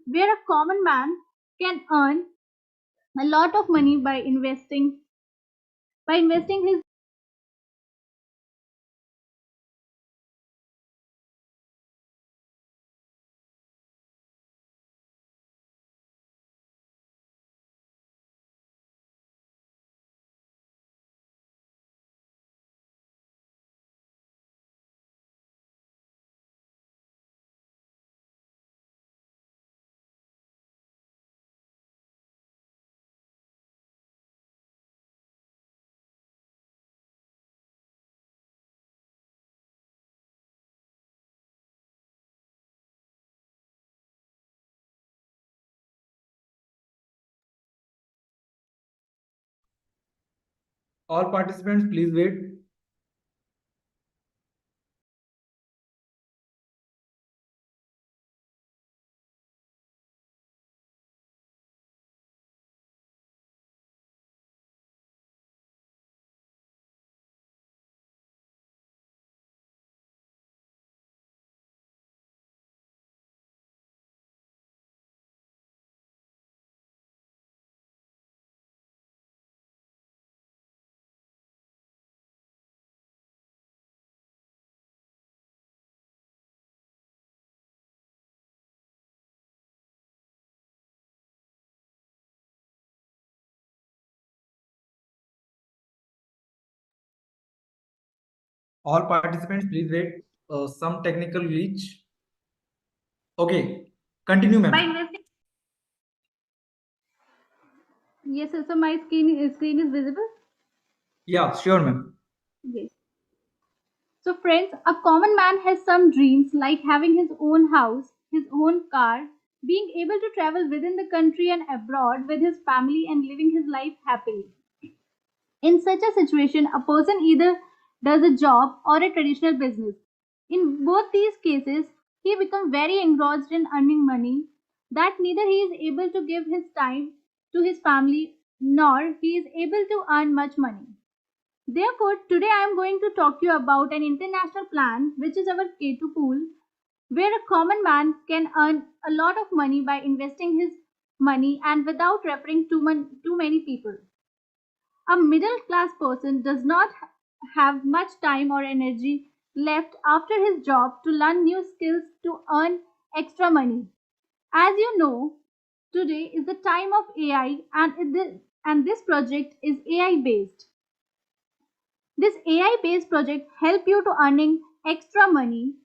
where a common man can earn a lot of money by investing his. All participants, please wait. All participants, please wait. Some technical glitch. Okay, continue, By ma'am. investing. Yes, sir. So my screen is visible. Yeah, sure, ma'am. Yes. So, friends, a common man has some dreams like having his own house, his own car, being able to travel within the country and abroad with his family, and living his life happily. In such a situation, a person either does a job or a traditional business. In both these cases, he becomes very engrossed in earning money that neither he is able to give his time to his family nor he is able to earn much money. Therefore, today I am going to talk to you about an international plan, which is our K2 pool, where a common man can earn a lot of money by investing his money and without referring too many people. A middle class person does not have much time or energy left after his job to learn new skills to earn extra money. As you know, today is the time of AI, and this project is AI based. This AI based project help you to earning extra money.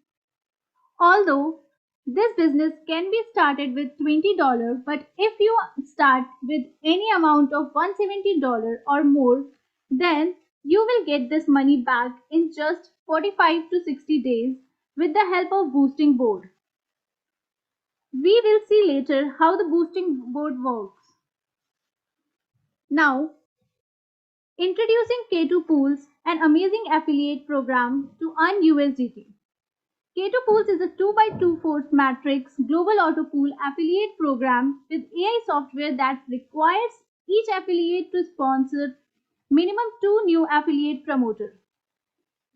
Although this business can be started with $20, but if you start with any amount of $170 or more, then you will get this money back in just 45 to 60 days with the help of boosting board. We will see later how the boosting board works. Now, introducing K2 Pools, an amazing affiliate program to earn USDT. K2 Pools is a 2 by 2 force matrix global auto pool affiliate program with AI software that requires each affiliate to sponsor minimum 2 new affiliate promoters.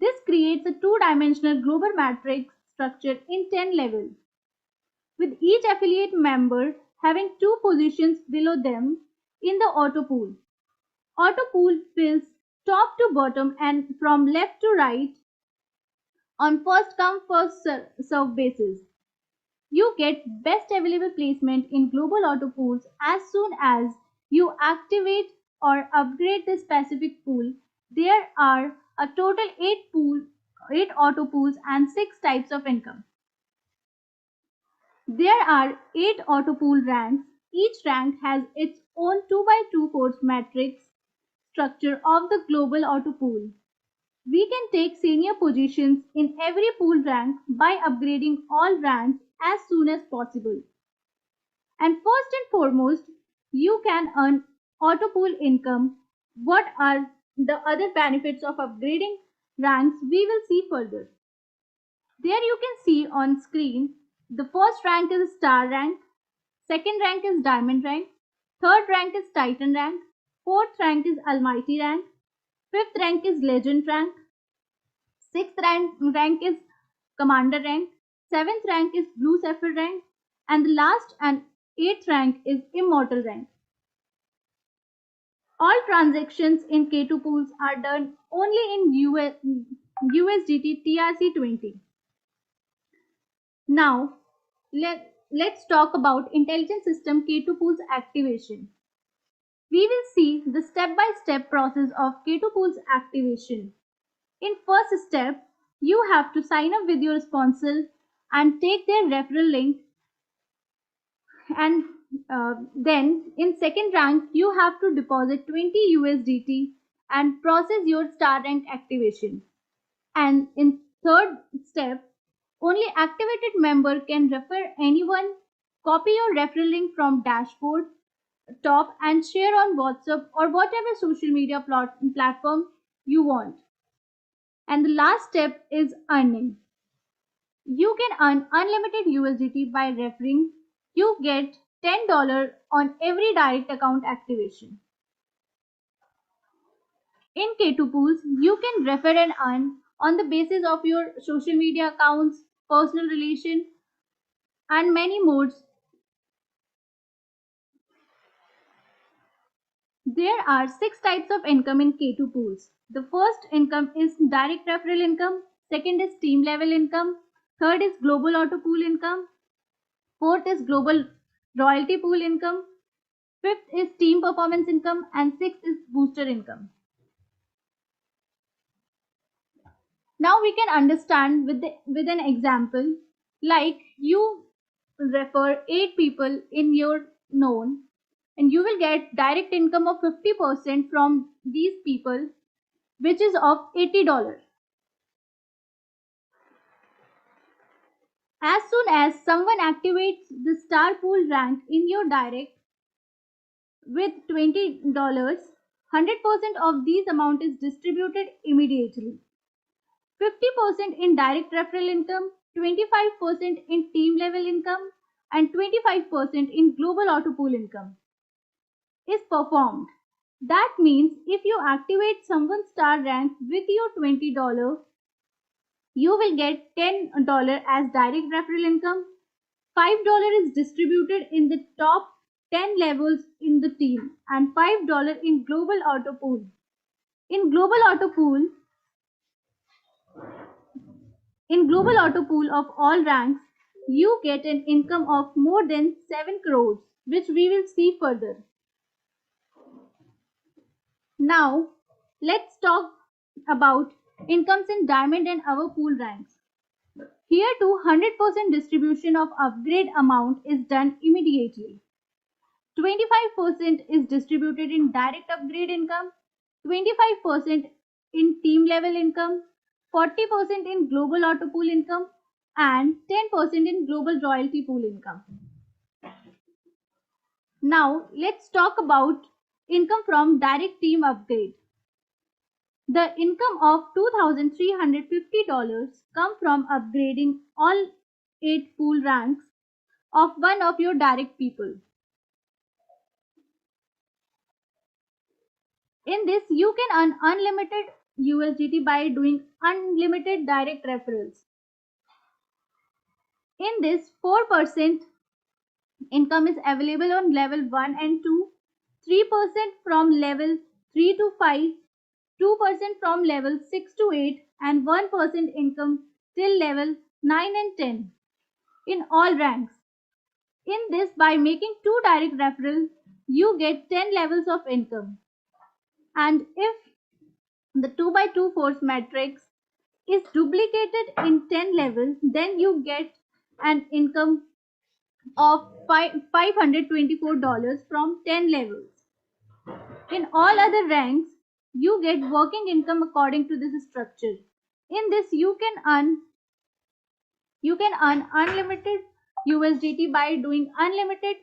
This creates a two-dimensional global matrix structure in 10 levels, with each affiliate member having two positions below them in the auto pool. Auto pool fills top to bottom and from left to right on first come first serve basis. You get best available placement in global auto pools as soon as you activate or upgrade the specific pool. There are a total 8 auto pools and 6 types of income. There are 8 auto pool ranks. Each rank has its own 2 by 2 force matrix structure of the global auto pool. We can take senior positions in every pool rank by upgrading all ranks as soon as possible. And first and foremost, you can earn auto pool income. What are the other benefits of upgrading ranks? We will see further. There you can see on screen the first rank is star rank, second rank is diamond rank, third rank is titan rank, fourth rank is almighty rank, fifth rank is legend rank, sixth rank is commander rank, seventh rank is blue sapphire rank, and the last and Eighth rank is immortal rank. All transactions in K2 pools are done only in USDT TRC20. Now, let's talk about Intelligent System K2 pools activation. We will see the step-by-step process of K2 pools activation. In first step, you have to sign up with your sponsor and take their referral link, and then in second rank you have to deposit 20 USDT and process your star rank activation. And in third step, only activated member can refer anyone. Copy your referral link from dashboard top and share on WhatsApp or whatever social media platform you want. And the last step is earning. You can earn unlimited USDT by referring. You get $10 on every direct account activation. In K2 pools, you can refer and earn on the basis of your social media accounts, personal relation, and many more. There are six types of income in K2 pools. The first income is direct referral income, second is team level income, third is global auto pool income, fourth is global royalty pool income, fifth is team performance income, and sixth is booster income. Now we can understand with an example, like you refer 8 people in your known, and you will get direct income of 50% from these people, which is of $80. As soon as someone activates the star pool rank in your direct with $20, 100% of these amount is distributed immediately. 50% in direct referral income, 25% in team level income, and 25% in global auto pool income is performed. That means if you activate someone's star rank with your $20, you will get $10 as direct referral income. $5 is distributed in the top 10 levels in the team and $5 in global auto pool. In global auto pool, In global auto pool of all ranks, you get an income of more than 7 crores, which we will see further. Now, let's talk about incomes in diamond and our pool ranks. Here too, 100% distribution of upgrade amount is done immediately. 25% is distributed in direct upgrade income, 25% in team level income, 40% in global auto pool income, and 10% in global royalty pool income. Now, let's talk about income from direct team upgrade. The income of $2,350 come from upgrading all 8 pool ranks of one of your direct people. In this, you can earn unlimited USDT by doing unlimited direct referrals. In this, 4% income is available on level 1 and 2, 3% from level 3 to 5, 2% from level 6 to 8, and 1% income till level 9 and 10 in all ranks. In this, by making 2 direct referrals, you get 10 levels of income. And if the 2 by 2 force matrix is duplicated in 10 levels, then you get an income of $524 from 10 levels. In all other ranks, you get working income according to this structure. In this, you can earn unlimited USDT by doing unlimited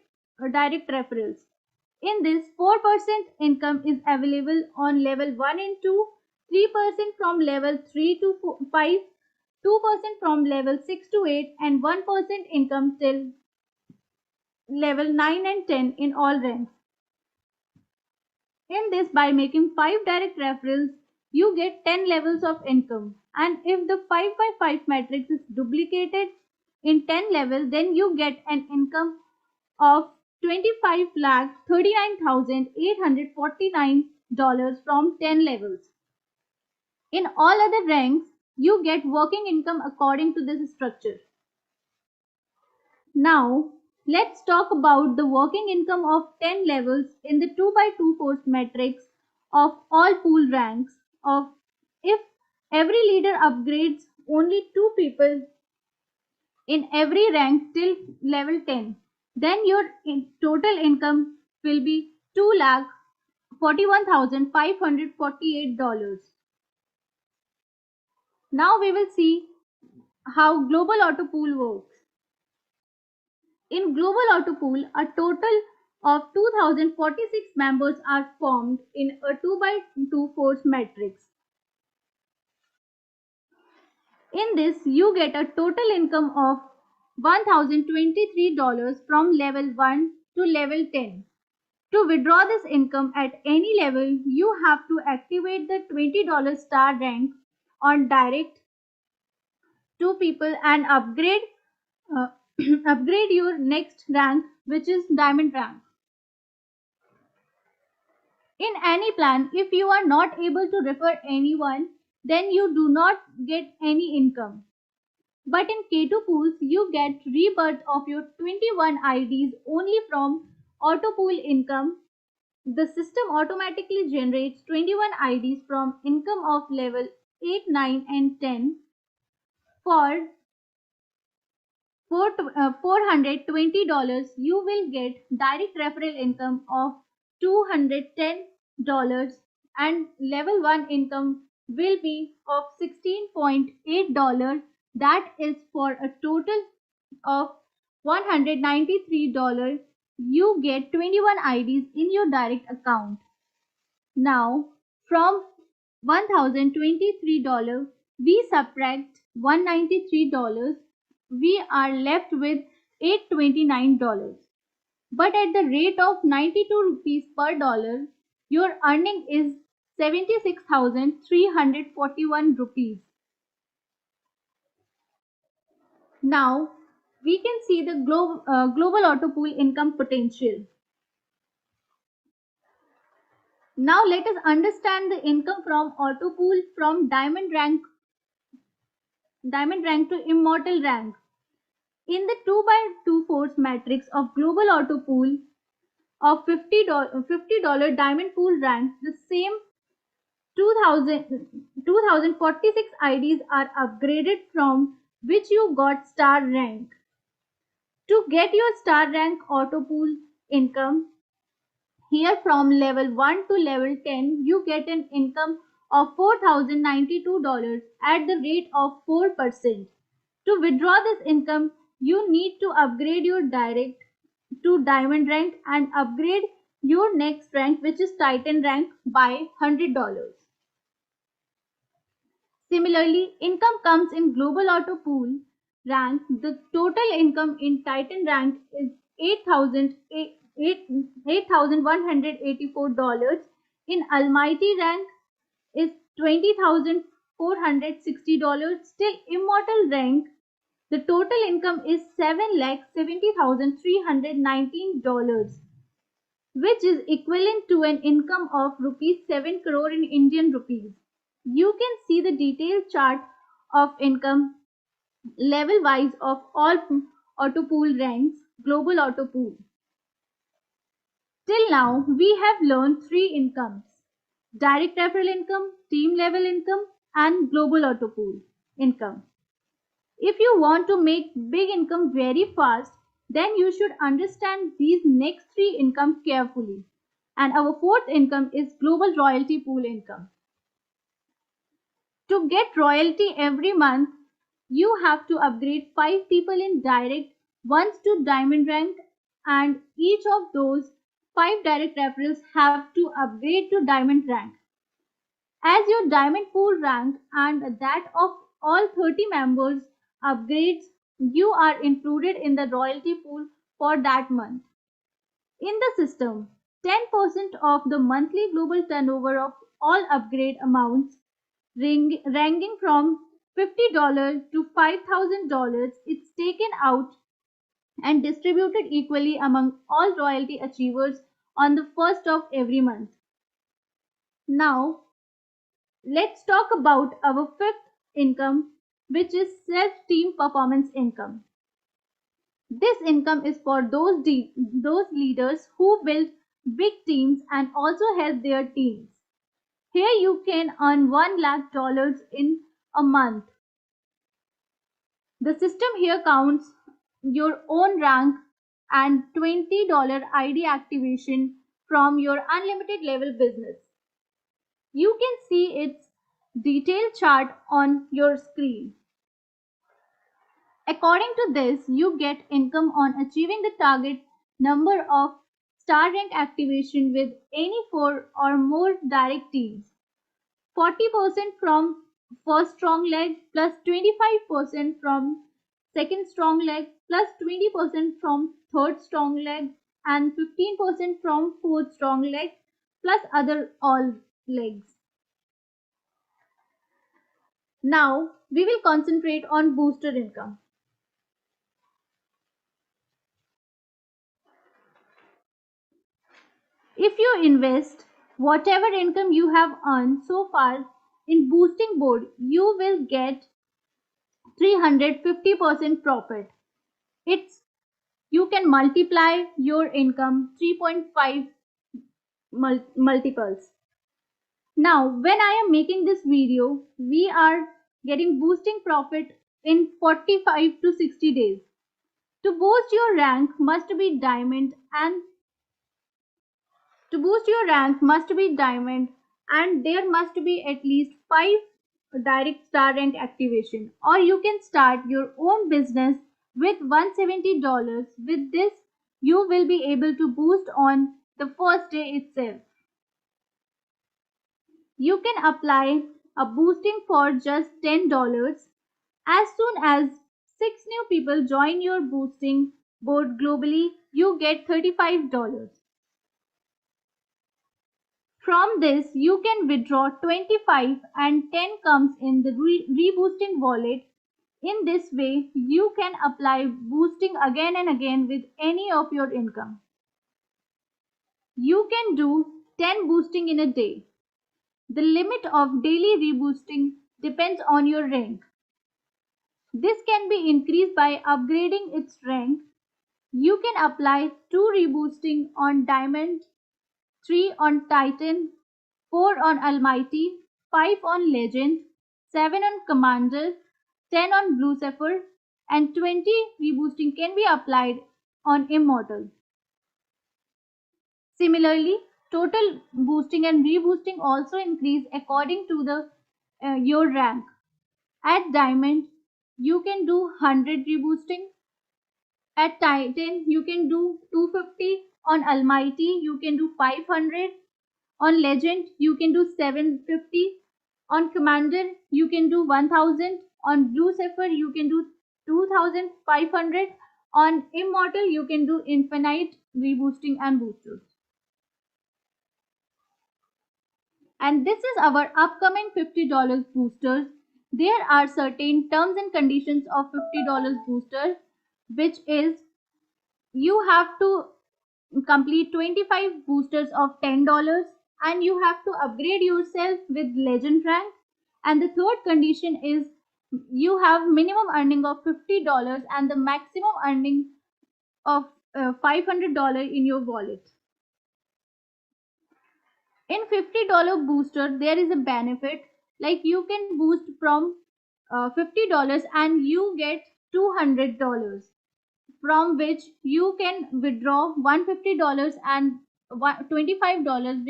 direct referrals. In this, 4% income is available on level 1 and 2, 3% from level 3 to 5, 2% from level 6 to 8, and 1% income till level 9 and 10 in all ranks. In this, by making 5 direct referrals, you get 10 levels of income. And if the 5 by 5 matrix is duplicated in 10 levels, then you get an income of 25 lakh 39,849 from 10 levels. In all other ranks, you get working income according to this structure. Now, let's talk about the working income of 10 levels in the 2 by 2 force matrix of all pool ranks of if every leader upgrades only two people in every rank till level 10, then your total income will be 2 lakh 41,548 dollars. Now we will see how global auto pool works. In global auto pool, a total of 2046 members are formed in a 2 by 2 force matrix. In this, you get a total income of $1,023 from level 1 to level 10. To withdraw this income at any level, you have to activate the $20 star rank on direct two people and uh, upgrade your next rank, which is diamond rank. In any plan, if you are not able to refer anyone, then you do not get any income. But in K2 pools, you get rebirth of your 21 IDs only from auto pool income. The system automatically generates 21 IDs from income of level 8, 9, and 10 for $420. You will get direct referral income of $210, and level 1 income will be of $16.8. That is for a total of $193. You get 21 IDs in your direct account. Now, from $1,023, we subtract $193. We are left with $829. But at the rate of 92 rupees per dollar, your earning is 76,341 rupees. Now, we can see the global auto pool income potential. Now, let us understand the income from auto pool from diamond rank to immortal rank. In the 2 by 2 force matrix of global auto pool of $50 diamond pool rank, the same 2046 IDs are upgraded from which you got star rank. To get your star rank auto pool income, here from level 1 to level 10, you get an income of $4,092 at the rate of 4%. To withdraw this income, you need to upgrade your direct to diamond rank and upgrade your next rank, which is titan rank, by $100. Similarly, income comes in global auto pool rank. The total income in titan rank is $8,184. In almighty rank is $20,460. Still immortal rank, the total income is $7,70,319, which is equivalent to an income of rupees 7 crore in Indian rupees. You can see the detailed chart of income level wise of all auto pool ranks, global auto pool. Till now, we have learned three incomes: direct referral income, team level income, and global auto pool income. If you want to make big income very fast, then you should understand these next three income carefully. And our fourth income is global royalty pool income. To get royalty every month, you have to upgrade 5 people in direct once to diamond rank, and each of those 5 direct referrals have to upgrade to diamond rank. As your diamond pool rank and that of all 30 members upgrades, you are included in the royalty pool for that month. In the system, 10% of the monthly global turnover of all upgrade amounts ranging from $50 to $5,000 is taken out and distributed equally among all royalty achievers on the first of every month. Now, let's talk about our fifth income, which is self-team performance income. This income is for those leaders who build big teams and also help their teams. Here you can earn $1 lakh in a month. The system here counts your own rank and $20 ID activation from your unlimited level business. You can see its detailed chart on your screen. According to this, you get income on achieving the target number of star rank activation with any four or more direct teams. 40% from first strong leg plus 25% from second strong leg plus 20% from third strong leg and 15% from fourth strong leg plus other all legs. Now we will concentrate on booster income. If you invest whatever income you have earned so far in boosting board, you will get 350% profit. It's you can multiply your income 3.5 multiples. Now, when I am making this video, we are getting boosting profit in 45 to 60 days. To boost your rank must be diamond and To boost your rank must be diamond and there must be at least 5 direct star rank activation or you can start your own business with $170. With this you will be able to boost on the first day itself. You can apply a boosting for just $10. As soon as 6 new people join your boosting board globally, you get $35. From this, you can withdraw 25 and 10 comes in the reboosting wallet. In this way, you can apply boosting again and again with any of your income. You can do 10 boosting in a day. The limit of daily reboosting depends on your rank. This can be increased by upgrading its rank. You can apply 2 reboosting on diamond, 3 on titan, 4 on almighty, 5 on legend, 7 on commander, 10 on blue sapphire, and 20 reboosting can be applied on immortal. Similarly, total boosting and reboosting also increase according to the your rank. At diamond, you can do 100 reboosting. At titan, you can do 250. On almighty, you can do 500. On legend, you can do 750. On commander, you can do 1000. On blue sapphire, you can do 2500. On immortal, you can do infinite reboosting and boosters. And this is our upcoming $50 boosters. There are certain terms and conditions of $50 booster, which is you have to complete 25 boosters of $10 and you have to upgrade yourself with legend rank. And the third condition is you have minimum earning of $50 and the maximum earning of $500 in your wallet. In $50 booster, there is a benefit like you can boost from $50 and you get $200 from which you can withdraw $150 and $25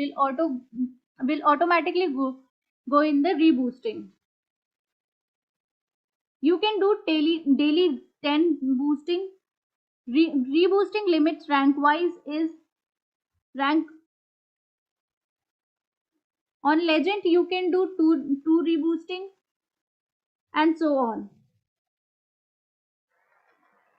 will automatically go in the reboosting. You can do daily 10 boosting. Reboosting limits rank wise is rank on legend you can do two reboosting and so on.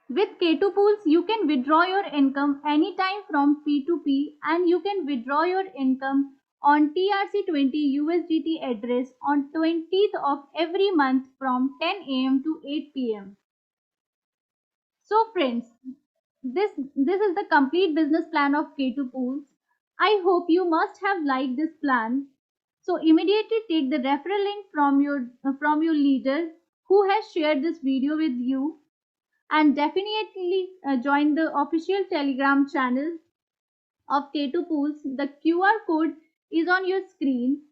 With K2 pools, you can withdraw your income anytime from P2P and you can withdraw your income on TRC20 USDT address on 20th of every month from 10 a.m. to 8 p.m. So friends, This is the complete business plan of K2 Pools. I hope you must have liked this plan. So immediately take the referral link from your leader who has shared this video with you, and definitely join the official Telegram channel of K2 Pools. The QR code is on your screen.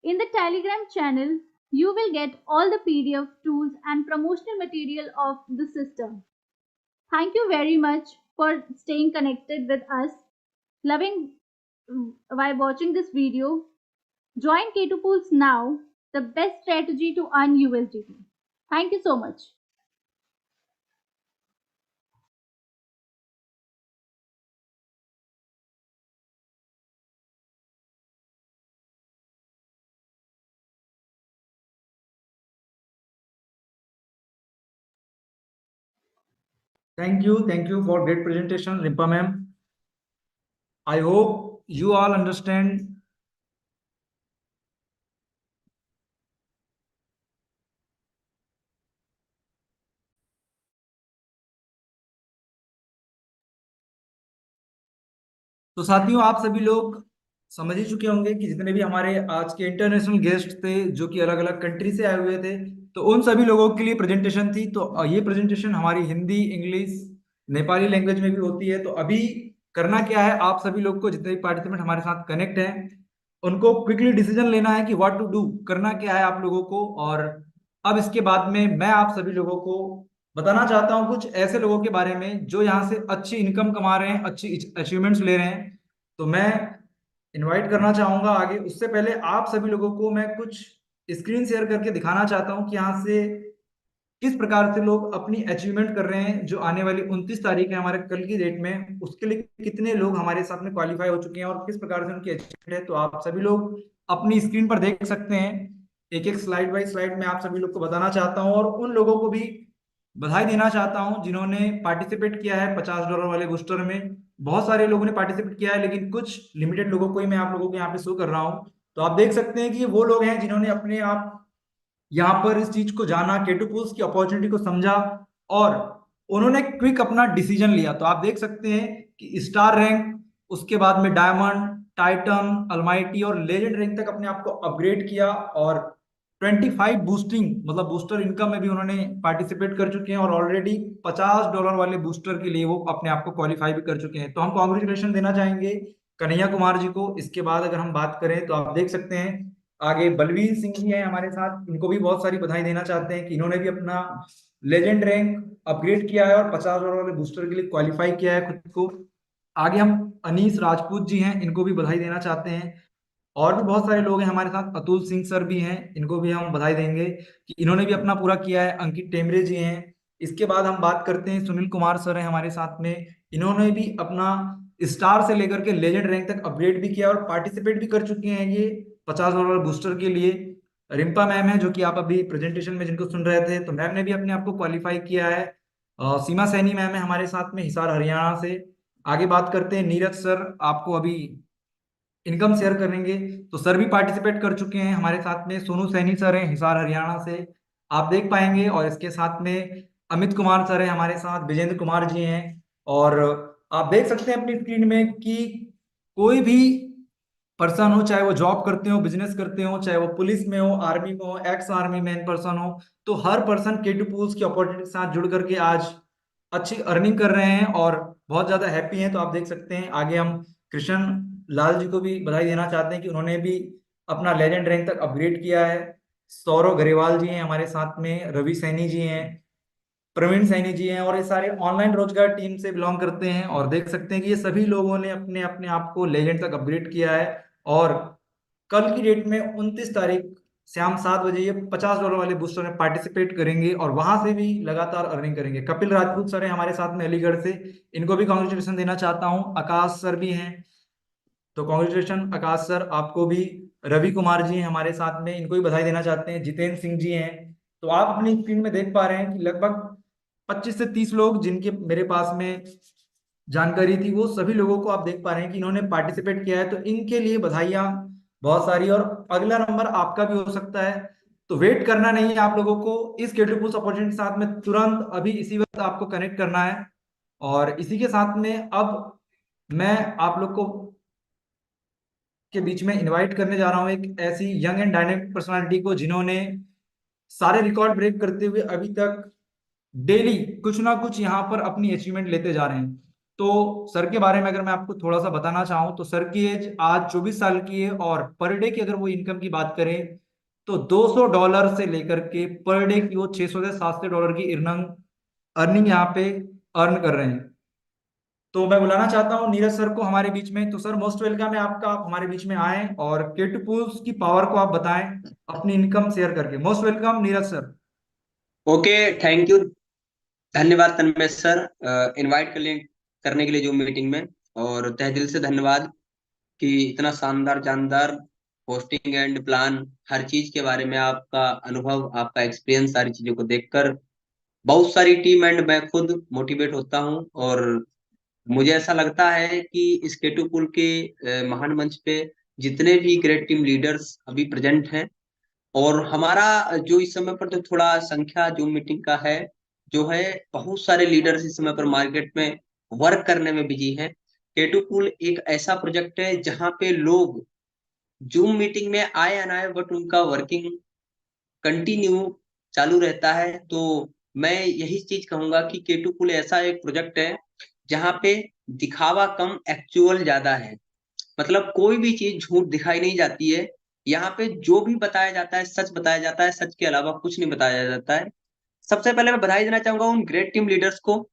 In the Telegram channel, you will get all the PDF tools and promotional material of the system. Thank you very much for staying connected with us, loving while watching this video. Join K2 Pools now, the best strategy to earn USDT. Thank you so much. Thank you for great presentation, Rimpa ma'am. I hope you all understand. तो साथियों, आप सभी लोग समझ ही चुके होंगे कि जितने भी हमारे आज के इंटरनेशनल गेस्ट थे जो कि अलग अलग कंट्री से आए हुए थे, तो उन सभी लोगों के लिए प्रेजेंटेशन थी। तो ये प्रेजेंटेशन हमारी हिंदी, इंग्लिश, नेपाली लैंग्वेज में भी होती है। तो अभी करना क्या है, आप सभी लोग को, जितने भी पार्टिसिपेंट हमारे साथ कनेक्ट हैं, उनको क्विकली डिसीजन लेना है कि व्हाट टू डू, करना क्या है आप लोगों को। और अब इसके बाद में मैं आप सभी लोगों को बताना चाहता हूँ कुछ ऐसे लोगों के बारे में जो यहाँ से अच्छी इनकम कमा रहे हैं, अच्छी अचीवमेंट्स ले रहे हैं। तो मैं इनवाइट करना चाहूंगा आगे। उससे पहले आप सभी लोगों को मैं कुछ स्क्रीन शेयर करके दिखाना चाहता हूँ कि यहाँ से किस प्रकार से लोग अपनी अचीवमेंट कर रहे हैं। जो आने वाली 29 तारीख है हमारे कल की डेट में, उसके लिए कितने लोग हमारे साथ में क्वालिफाई हो चुके हैं और किस प्रकार से उनकी अचीवमेंट है, तो आप सभी लोग अपनी स्क्रीन पर देख सकते हैं। एक एक स्लाइड बाय स्लाइड में आप सभी लोग को बताना चाहता हूँ और उन लोगों को भी बधाई देना चाहता हूं जिन्होंने पार्टिसिपेट किया है $50 वाले बूस्टर में। बहुत सारे लोगों ने पार्टिसिपेट किया है, लेकिन कुछ लिमिटेड लोगों को ही मैं आप लोगों को यहाँ पे शो कर रहा हूँ। तो आप देख सकते हैं कि ये वो लोग हैं जिन्होंने अपने आप यहाँ पर इस चीज को जाना, केटोपुल्स की अपॉर्चुनिटी को समझा और उन्होंने क्विक अपना डिसीजन लिया। तो आप देख सकते हैं कि स्टार रैंक, उसके बाद में डायमंड, टाइटन, अलमाइटी और लेजेंड रैंक तक अपने आप को अपग्रेड किया। और 25 बूस्टिंग मतलब बूस्टर इनकम में भी उन्होंने पार्टिसिपेट कर चुके हैं और ऑलरेडी $50 वाले बूस्टर के लिए वो अपने आप को क्वालिफाई भी कर चुके हैं। तो हम कॉन्ग्रेचुलेशन देना चाहेंगे कन्हैया कुमार जी को। इसके बाद अगर हम बात करें तो आप देख सकते हैं आगे बलवीर सिंह जी हैं हमारे साथ, इनको भी बहुत सारी बधाई देना चाहते हैं कि इन्होंने भी अपना लेजेंड रैंक अपग्रेड किया है और $50 वाले बूस्टर के लिए क्वालिफाई किया है खुद को। आगे हम अनीस राजपूत जी हैं, इनको भी बधाई देना चाहते हैं। और भी बहुत सारे लोग हैं हमारे साथ, अतुल सिंह सर भी हैं, इनको भी हम बधाई देंगे कि इन्होंने भी अपना पूरा किया है। अंकित टेमरे जी हैं। इसके बाद हम बात करते हैं सुनील कुमार सर हैं हमारे साथ में, इन्होंने भी अपना स्टार से लेकर के लेजेंड रैंक तक अपग्रेड भी किया और पार्टिसिपेट भी कर चुके हैं ये $50 बूस्टर के लिए। रिम्पा मैम है जो कि आप अभी प्रेजेंटेशन में जिनको सुन रहे थे, तो मैम ने भी अपने आप को क्वालिफाई किया है। सीमा सैनी मैम है हमारे साथ में, हिसार हरियाणा से। आगे बात करते हैं नीरज सर, आपको अभी इनकम शेयर करेंगे। तो सर भी पार्टिसिपेट कर चुके हैं हमारे साथ में। सोनू सैनी सर हैं हिसार हरियाणा से, आप देख पाएंगे। और इसके साथ में अमित कुमार सर हैं हमारे साथ, विजेंद्र कुमार जी हैं। और आप देख सकते हैं अपनी स्क्रीन में कि कोई भी पर्सन हो, चाहे वो जॉब करते हो, बिजनेस करते हो, चाहे वो पुलिस में हो, आर्मी में हो, एक्स आर्मी मैन पर्सन हो, तो हर पर्सन K2 पूल्स की अपॉर्चुनिटी के साथ जुड़ करके आज अच्छी अर्निंग कर रहे हैं और बहुत ज्यादा हैप्पी हैं। तो आप देख सकते हैं आगे हम कृष्ण लाल जी को भी बधाई देना चाहते हैं कि उन्होंने भी अपना लेजेंड रैंक तक अपग्रेड किया है। सौरव गरेवाल जी हैं हमारे साथ में, रवि सैनी जी हैं, प्रवीण सैनी जी हैं, और ये सारे ऑनलाइन रोजगार टीम से बिलोंग करते हैं। और देख सकते हैं कि ये सभी लोगों ने अपने अपने आप को लेजेंड तक अपग्रेड किया है। और कल की डेट में 29 तारीख शाम 7 बजे ये $50 वाले बूस्टर में पार्टिसिपेट करेंगे और वहां से भी लगातार अर्निंग करेंगे। कपिल राजपूत सर हैं हमारे साथ में अलीगढ़ से, इनको भी कॉन्ग्रेचुलेशन देना चाहता हूँ। आकाश सर भी हैं, तो कॉन्ग्रेचुलेशन आकाश सर आपको भी। रवि कुमार जी हैं हमारे साथ में, इनको भी बधाई देना चाहते हैं। जितेंद्र सिंह जी हैं। तो आप अपनी स्क्रीन में देख पा रहे हैं कि लगभग 25 से 30 लोग जिनके मेरे पास में जानकारी थी, वो सभी लोगों को आप देख पा रहे हैं कि इन्होंने पार्टिसिपेट किया है। तो इनके लिए बधाइयाँ बहुत सारी, और अगला नंबर आपका भी हो सकता है। तो वेट करना नहीं है आप लोगों को, इस क्रिएटिव पुल्स अपॉर्चुनिटी के साथ में तुरंत अभी इसी वक्त आपको कनेक्ट करना है और इसी के साथ में अब मैं आप लोग को के बीच में इनवाइट करने जा रहा हूँ एक ऐसी यंग एंड डायनेमिक पर्सनालिटी को जिन्होंने सारे रिकॉर्ड ब्रेक करते हुए अभी तक डेली कुछ ना कुछ यहाँ पर अपनी अचीवमेंट लेते जा रहे हैं। तो सर के बारे में अगर मैं आपको थोड़ा सा बताना चाहूँ तो सर की एज आज 24 साल की है, और पर डे की अगर वो इनकम की बात करें तो $200 से लेकर के पर डे की वो 600 से 700 डॉलर की अर्निंग यहाँ पे अर्न कर रहे हैं। तो मैं बुलाना चाहता हूँ नीरज सर को हमारे बीच में। तो सर, मोस्ट वेलकम है आपका, आप हमारे बीच में आए और केटपुल्स की पावर को आप बताएं अपनी इनकम शेयर करके। Most welcome Neeraj sir. Okay, thank you. धन्यवाद तन्मय सर, इनवाइट करने के लिए जो मीटिंग में। और तहे दिल से धन्यवाद कि इतना शानदार जानदार होस्टिंग एंड प्लान, हर चीज के बारे में आपका अनुभव, आपका एक्सपीरियंस, सारी चीजों को देखकर बहुत सारी टीम एंड मैं खुद मोटिवेट होता हूँ। और मुझे ऐसा लगता है कि इस केटू पुल के महान मंच पे जितने भी ग्रेट टीम लीडर्स अभी प्रेजेंट हैं, और हमारा जो इस समय पर तो थोड़ा संख्या जूम मीटिंग का है, जो है बहुत सारे लीडर्स इस समय पर मार्केट में वर्क करने में बिजी हैं। केटू पुल एक ऐसा प्रोजेक्ट है जहां पे लोग जूम मीटिंग में आए या ना आए, बट उनका वर्किंग कंटिन्यू चालू रहता है। तो मैं यही चीज कहूंगा कि केटू पुल ऐसा एक प्रोजेक्ट है जहां पे दिखावा कम, एक्चुअल ज्यादा है। मतलब कोई भी चीज झूठ दिखाई नहीं जाती है। यहाँ पे जो भी बताया जाता है सच बताया जाता है, सच के अलावा कुछ नहीं बताया जाता है। सबसे पहले मैं बधाई देना चाहूंगा उन ग्रेट टीम लीडर्स को,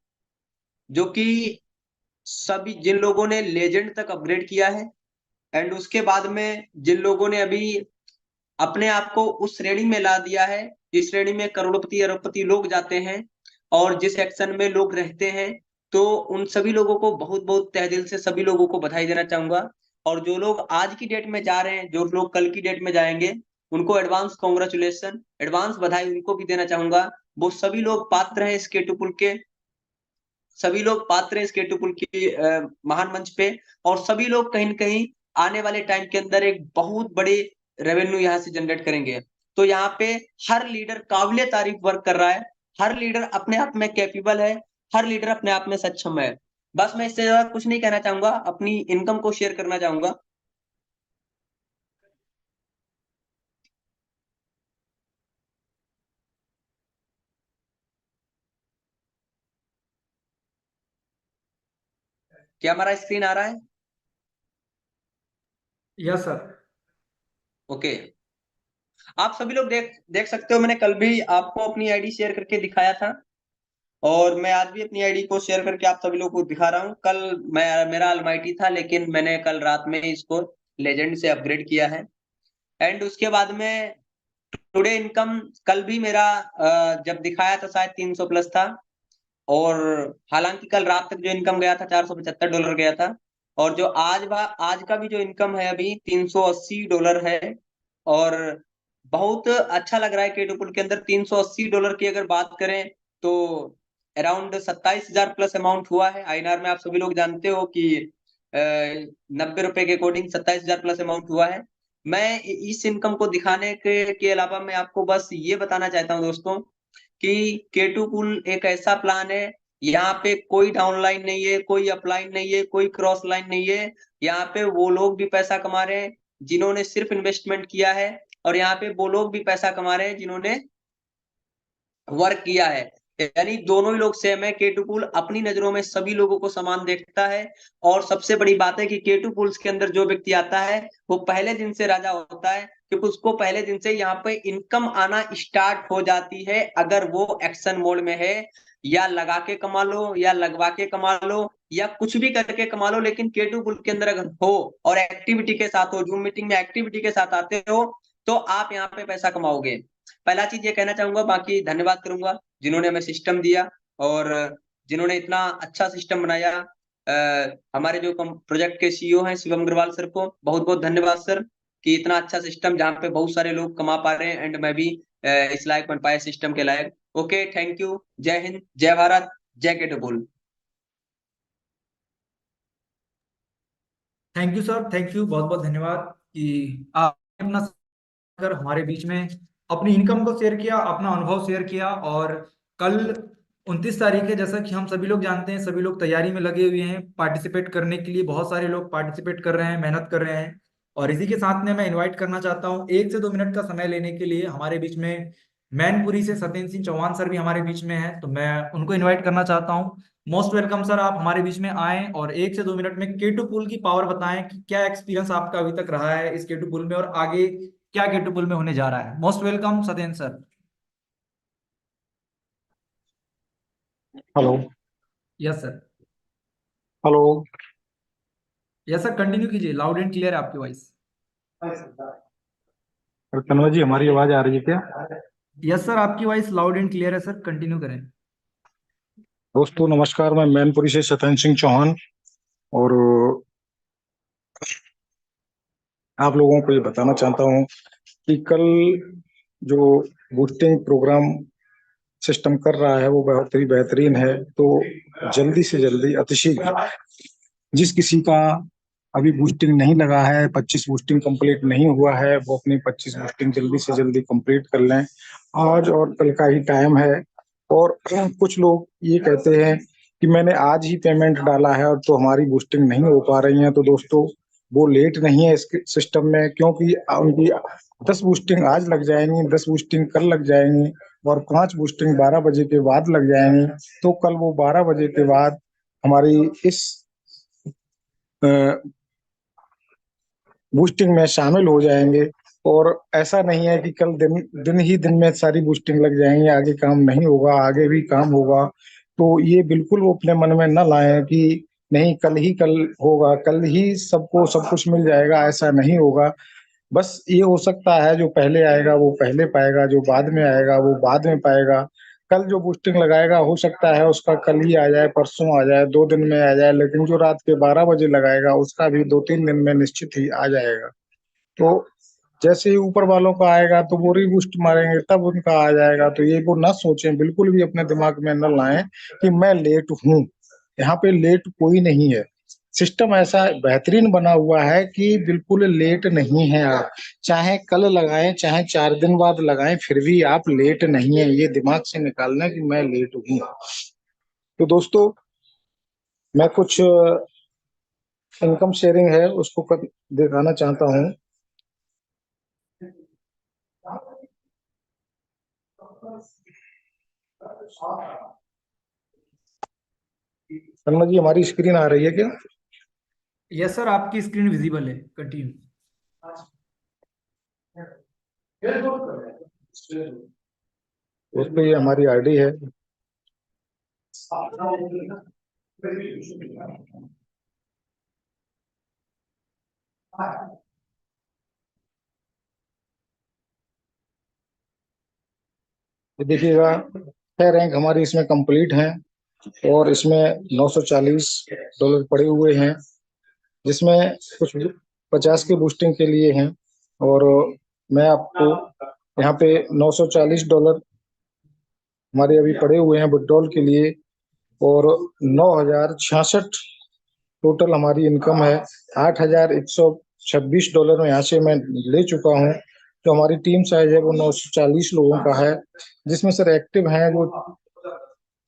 जो कि सभी जिन लोगों ने लेजेंड तक अपग्रेड किया है, एंड उसके बाद में जिन लोगों ने अभी अपने आप को उस श्रेणी में ला दिया है जिस श्रेणी में करोड़पति अरबपति लोग जाते हैं, और जिस एक्शन में लोग रहते हैं। तो उन सभी लोगों को बहुत बहुत तहे दिल से सभी लोगों को बधाई देना चाहूंगा। और जो लोग आज की डेट में जा रहे हैं, जो लोग कल की डेट में जाएंगे, उनको एडवांस कॉन्ग्रेचुलेशन, एडवांस बधाई उनको भी देना चाहूंगा। वो सभी लोग पात्र हैं इस केटुपुल के, सभी लोग पात्र हैं इस केटुपुल की महान मंच पे। और सभी लोग कहीं न कहीं आने वाले टाइम के अंदर एक बहुत बड़ी रेवेन्यू यहाँ से जनरेट करेंगे। तो यहाँ पे हर लीडर काबिले तारीफ वर्क कर रहा है, हर लीडर अपने आप में कैपेबल है, हर लीडर अपने आप में सक्षम है। बस मैं इससे ज्यादा कुछ नहीं कहना चाहूंगा, अपनी इनकम को शेयर करना चाहूंगा। क्या हमारा स्क्रीन आ रहा है? Yes sir. ओके। आप सभी लोग देख देख सकते हो, मैंने कल भी आपको अपनी आईडी शेयर करके दिखाया था, और मैं आज भी अपनी आईडी को शेयर करके आप सभी लोगों को दिखा रहा हूँ। कल मेरा अलमाइटी था, लेकिन मैंने कल रात में इसको लेजेंड से अपग्रेड किया है। एंड उसके बाद में टुडे इनकम कल भी मेरा जब दिखाया था शायद 300 प्लस था। और हालांकि कल रात तक जो इनकम गया था $475 गया था। और जो आज का भी जो इनकम है अभी $380 है। और बहुत अच्छा लग रहा है केटुपुल के अंदर। $380 की अगर बात करें तो अराउंड 27,000 प्लस अमाउंट हुआ है आईएनआर में। आप सभी लोग जानते हो कि 90 रुपए के अकॉर्डिंग 27,000 प्लस अमाउंट हुआ है। मैं इस इनकम को दिखाने के अलावा मैं आपको बस ये बताना चाहता हूँ दोस्तों कि केटू पुल एक ऐसा प्लान है, यहाँ पे कोई डाउन लाइन नहीं है, कोई अपलाइन नहीं है, कोई क्रॉस लाइन नहीं है। यहाँ पे वो लोग भी पैसा कमा रहे हैं जिन्होंने सिर्फ इन्वेस्टमेंट किया है, और यहाँ पे वो लोग भी पैसा कमा रहे हैं जिन्होंने वर्क किया है। यानी दोनों ही लोग सेम है। केटू पुल अपनी नजरों में सभी लोगों को समान देखता है। और सबसे बड़ी बात है कि केटू पुल्स के अंदर जो व्यक्ति आता है वो पहले दिन से राजा होता है, क्योंकि उसको पहले दिन से यहाँ पे इनकम आना स्टार्ट हो जाती है, अगर वो एक्शन मोड में है। या लगा के कमा लो, या लगवा के कमा लो, या कुछ भी करके कमा लो, लेकिन केटू पुल के अंदर अगर हो और एक्टिविटी के साथ हो, जूम मीटिंग में एक्टिविटी के साथ आते हो, तो आप यहाँ पे पैसा कमाओगे। पहला चीज ये कहना चाहूंगा। बाकी धन्यवाद करूंगा जिन्होंने हमें सिस्टम दिया, और जिन्होंने इतना अच्छा सिस्टम बनाया। हमारे जो प्रोजेक्ट के सीईओ हैं शिवम अग्रवाल सर को बहुत बहुत धन्यवाद सर, कि इतना अच्छा सिस्टम जहाँ पे बहुत सारे लोग कमा पा रहे हैं, एंड मैं भी इस लायक बन पाया सिस्टम के लायक। Okay, thank you. जय हिंद, जय भारत, जय केटुपुल। Thank you sir, thank you, बहुत बहुत धन्यवाद कि आप अपना कर हमारे बीच में अपनी इनकम को शेयर किया, अपना अनुभव शेयर किया। और कल 29 तारीख है, जैसा कि हम सभी लोग जानते हैं, सभी लोग तैयारी में लगे हुए हैं पार्टिसिपेट करने के लिए। बहुत सारे लोग पार्टिसिपेट कर रहे हैं, मेहनत कर रहे हैं। और इसी के साथ में मैं इनवाइट करना चाहता हूँ 1 से 2 मिनट का समय लेने के लिए हमारे बीच में मैनपुरी से सत्येंद्र सिंह चौहान सर भी हमारे बीच में है, तो मैं उनको इनवाइट करना चाहता हूँ। मोस्ट वेलकम सर, आप हमारे बीच में आए और 1 से 2 मिनट में केटू पुल की पावर बताएं कि क्या एक्सपीरियंस आपका अभी तक रहा है इस केटू पुल में और आगे क्या केटू पुल में होने जा रहा है। Most welcome Satyendra sir. Hello. Yes sir. Hello. Yes sir, continue कीजिए, लाउड एंड क्लियर है आपकी वॉइस। कन्वर जी, हमारी आवाज आ रही है क्या? यस सर, आपकी वॉइस लाउड एंड क्लियर है सर, कंटिन्यू करें। दोस्तों नमस्कार, मैं मैनपुरी से सत्येंद्र सिंह चौहान। और आप लोगों को ये बताना चाहता हूँ कि कल जो बूस्टिंग प्रोग्राम सिस्टम कर रहा है वो बहुत ही बेहतरीन है। तो जल्दी से जल्दी अतिशीघ्र जिस किसी का अभी बूस्टिंग नहीं लगा है, 25 बूस्टिंग कंप्लीट नहीं हुआ है, वो अपनी 25 बूस्टिंग जल्दी से जल्दी कंप्लीट कर लें। आज और कल का ही टाइम है। और कुछ लोग ये कहते हैं कि मैंने आज ही पेमेंट डाला है और तो हमारी बूस्टिंग नहीं हो पा रही है। तो दोस्तों वो लेट नहीं है इस सिस्टम में, क्योंकि उनकी 10 बूस्टिंग आज लग जाएंगी, 10 बूस्टिंग कल लग जाएंगी और 5 बूस्टिंग 12 बजे के बाद लग जाएंगी। तो कल वो 12 बजे के बाद हमारी इस बूस्टिंग में शामिल हो जाएंगे। और ऐसा नहीं है कि कल दिन में सारी बूस्टिंग लग जाएंगी, आगे काम नहीं होगा, आगे भी काम होगा। तो ये बिल्कुल वो अपने मन में न लाएं कि नहीं कल ही कल होगा, कल ही सबको सब कुछ मिल जाएगा, ऐसा नहीं होगा। बस ये हो सकता है जो पहले आएगा वो पहले पाएगा, जो बाद में आएगा वो बाद में पाएगा। कल जो बूस्टिंग लगाएगा हो सकता है उसका कल ही आ जाए, परसों आ जाए, 2 दिन में आ जाए, लेकिन जो रात के 12 बजे लगाएगा उसका भी 2-3 दिन में निश्चित ही आ जाएगा। तो जैसे ही ऊपर वालों का आएगा तो वो रीबूस्ट मारेंगे, तब उनका आ जाएगा। तो ये वो ना सोचें, बिल्कुल भी अपने दिमाग में न लाएं कि मैं लेट हूँ। यहाँ पे लेट कोई नहीं है। सिस्टम ऐसा बेहतरीन बना हुआ है कि बिल्कुल लेट नहीं है आप। चाहे कल लगाएं, चाहे 4 दिन बाद लगाएं, फिर भी आप लेट नहीं है। ये दिमाग से निकालना कि मैं लेट हूँ। तो दोस्तों मैं कुछ इनकम शेयरिंग है उसको दिखाना चाहता हूँ। सरमा जी, हमारी स्क्रीन आ रही है क्या? यस सर, आपकी स्क्रीन विजिबल है, कंटिन्यू। दोस्तों ये हमारी आईडी है। ये देखिएगा 6 रैंक हमारी इसमें कंप्लीट हैं और इसमें $940 पड़े हुए हैं, जिसमें कुछ 50 के बूस्टिंग के लिए हैं। और मैं आपको यहाँ पे $940 हमारे अभी पड़े हुए हैं विड्रॉल के लिए। और 9,066 टोटल हमारी इनकम है। $8,126 में यहाँ से मैं ले चुका हूँ। जो हमारी टीम साइज है वो 940 लोगों का है, जिसमें सर एक्टिव हैं वो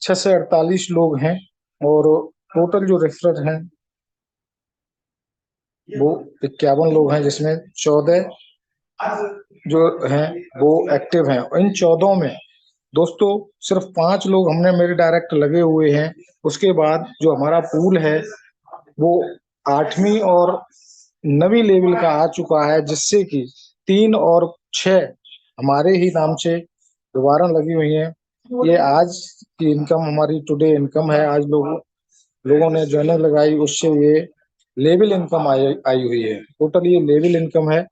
6 से 48 लोग हैं। और टोटल जो रेफरर हैं वो 51 लोग हैं, जिसमें 14 जो हैं वो एक्टिव हैं। और इन 14 में दोस्तों सिर्फ 5 लोग हमने मेरे डायरेक्ट लगे हुए हैं। उसके बाद जो हमारा पूल है वो 8वीं और 9वीं लेवल का आ चुका है, जिससे कि 3 और 6 हमारे ही नाम से दोबारा लगी हुई हैं। ये आज की इनकम हमारी टुडे इनकम है। आज लोगों ने ज्वाइनिंग लगाई, उससे ये लेवल इनकम आई हुई है। टोटल ये लेवल इनकम है।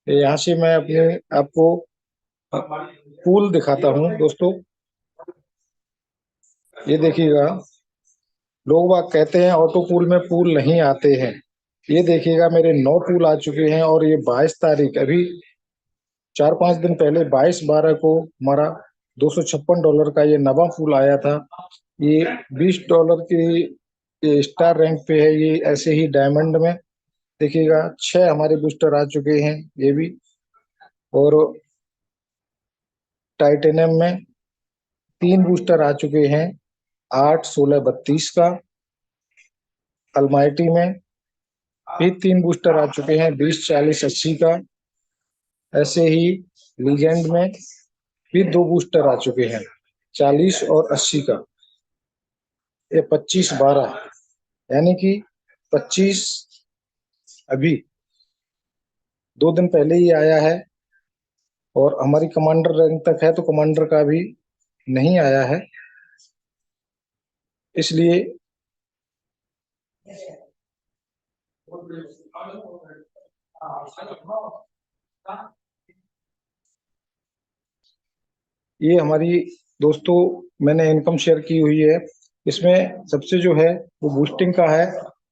यहाँ से मैं अपने आपको पूल दिखाता हूँ दोस्तों। ये देखिएगा, लोग बाग कहते हैं ऑटो पूल में पूल नहीं आते हैं। ये देखिएगा मेरे 9 पूल आ चुके हैं और ये 22 तारीख, अभी 4-5 दिन पहले 22/12 को हमारा $256 का ये नवा पूल आया था। ये $20 की ये स्टार रैंक पे है। ये ऐसे ही डायमंड में देखिएगा 6 हमारे बूस्टर आ चुके हैं ये भी। और टाइटेनियम में 3 बूस्टर आ चुके हैं। 8-16-32 का। अलमाइटी में भी 3 बूस्टर आ चुके हैं, 20-40-80 का। ऐसे ही लीजेंड में भी 2 बूस्टर आ चुके हैं, 40 और 80 का। ये 25-12, यानी कि 25 अभी 2 दिन पहले ही आया है, और हमारी कमांडर रैंक तक है तो कमांडर का भी नहीं आया है, इसलिए ये हमारी दोस्तों मैंने इनकम शेयर की हुई है। इसमें सबसे जो है वो बूस्टिंग का है,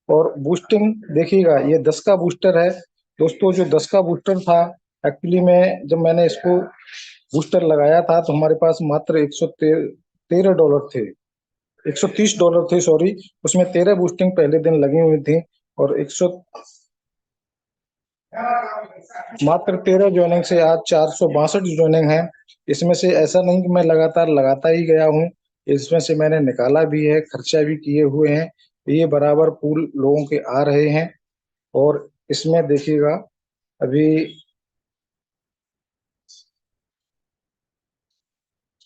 और बूस्टिंग देखिएगा, ये 10 का बूस्टर है दोस्तों। जो 10 का बूस्टर था, एक्चुअली में जब मैंने इसको बूस्टर लगाया था तो हमारे पास मात्र $113 थे, $130 थे, सॉरी। उसमें 13 बूस्टिंग पहले दिन लगी हुई थी, और मात्र 13 ज्वाइनिंग से आज 462 ज्वाइनिंग है। इसमें से ऐसा नहीं कि मैं लगातार लगाता ही गया हूँ, इसमें से मैंने निकाला भी है, खर्चा भी किए हुए हैं। ये बराबर पूल लोगों के आ रहे हैं। और इसमें देखिएगा, अभी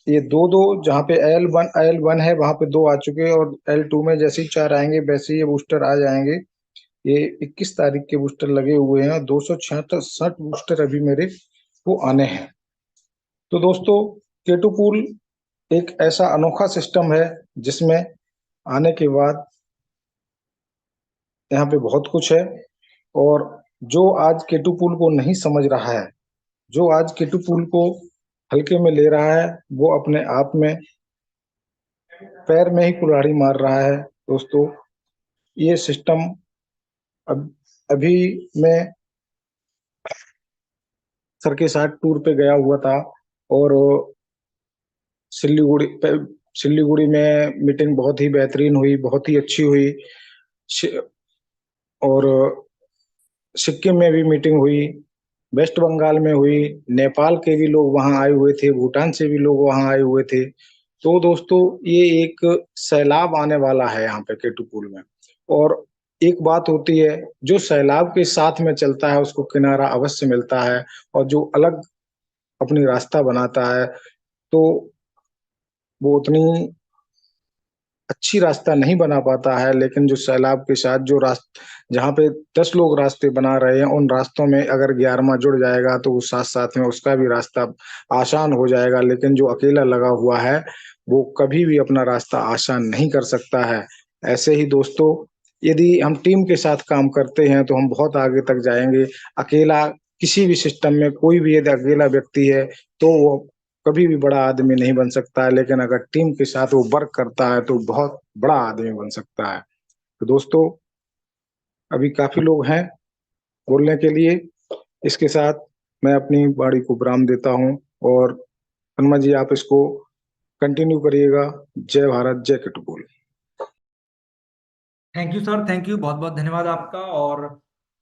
ये दो दो, जहाँ पे एल वन है वहां पे 2 आ चुके हैं, और L2 में जैसे ही 4 आएंगे वैसे ही ये बूस्टर आ जाएंगे। ये 21 तारीख के बूस्टर लगे हुए हैं, और 266 बूस्टर अभी मेरे को आने हैं। तो दोस्तों, केटू पूल एक ऐसा अनोखा सिस्टम है जिसमें आने के बाद यहाँ पे बहुत कुछ है। और जो आज केटू पूल को नहीं समझ रहा है, जो आज केटू पूल को हल्के में ले रहा है, वो अपने आप में पैर में ही कुल्हाड़ी मार रहा है दोस्तों। ये सिस्टम अब अभी मैं सर के साथ टूर पे गया हुआ था, और सिल्लीगुड़ी सिल्लीगुड़ी में मीटिंग बहुत ही बेहतरीन हुई, बहुत ही अच्छी हुई। और सिक्किम में भी मीटिंग हुई, वेस्ट बंगाल में हुई, नेपाल के भी लोग वहां आए हुए थे, भूटान से भी लोग वहां आए हुए थे। तो दोस्तों, ये एक सैलाब आने वाला है यहाँ पे केटू पुल में। और एक बात होती है, जो सैलाब के साथ में चलता है उसको किनारा अवश्य मिलता है, और जो अलग अपनी रास्ता बनाता है तो वो उतनी अच्छी रास्ता नहीं बना पाता है। लेकिन जो सैलाब के साथ जो रास्ता, जहाँ पे 10 लोग रास्ते बना रहे हैं, उन रास्तों में अगर 11वां जुड़ जाएगा तो वो साथ साथ में उसका भी रास्ता आसान हो जाएगा। लेकिन जो अकेला लगा हुआ है वो कभी भी अपना रास्ता आसान नहीं कर सकता है। ऐसे ही दोस्तों, यदि हम टीम के साथ काम करते हैं तो हम बहुत आगे तक जाएंगे। अकेला किसी भी सिस्टम में कोई भी यदि अकेला व्यक्ति है तो वो कभी भी बड़ा आदमी नहीं बन सकता है, लेकिन अगर टीम के साथ वो वर्क करता है तो बहुत बड़ा आदमी बन सकता है। तो दोस्तों, अभी काफी लोग हैं बोलने के लिए। इसके साथ मैं अपनी वाणी को विराम देता हूँ, और हनुमा जी आप इसको कंटिन्यू करिएगा। जय भारत, जय केटुपुल। Thank you sir, thank you, बहुत बहुत धन्यवाद आपका। और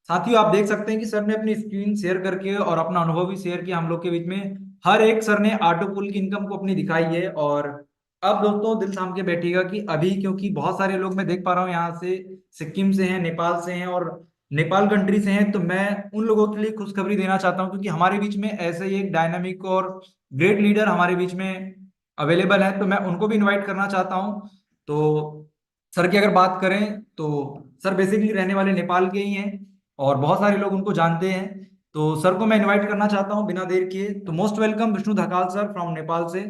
साथियों, आप देख सकते हैं कि सर ने अपनी स्क्रीन शेयर करके और अपना अनुभव भी शेयर किया हम लोग के बीच में। हर एक सर ने ऑटो पुल की इनकम को अपनी दिखाई है। और अब दोस्तों दिल थाम के बैठिएगा कि अभी, क्योंकि बहुत सारे लोग मैं देख पा रहा हूँ यहाँ से सिक्किम से हैं, नेपाल से हैं और नेपाल कंट्री से हैं, तो मैं उन लोगों के लिए खुशखबरी देना चाहता हूँ, क्योंकि हमारे बीच में ऐसे ही एक डायनामिक और ग्रेट लीडर हमारे बीच में अवेलेबल है, तो मैं उनको भी इन्वाइट करना चाहता हूँ। तो सर की अगर बात करें तो सर बेसिकली रहने वाले नेपाल के ही हैं, और बहुत सारे लोग उनको जानते हैं। तो सर को मैं इनवाइट करना चाहता हूं बिना देर किए। तो most welcome Vishnu Dhakal sir from Nepal से।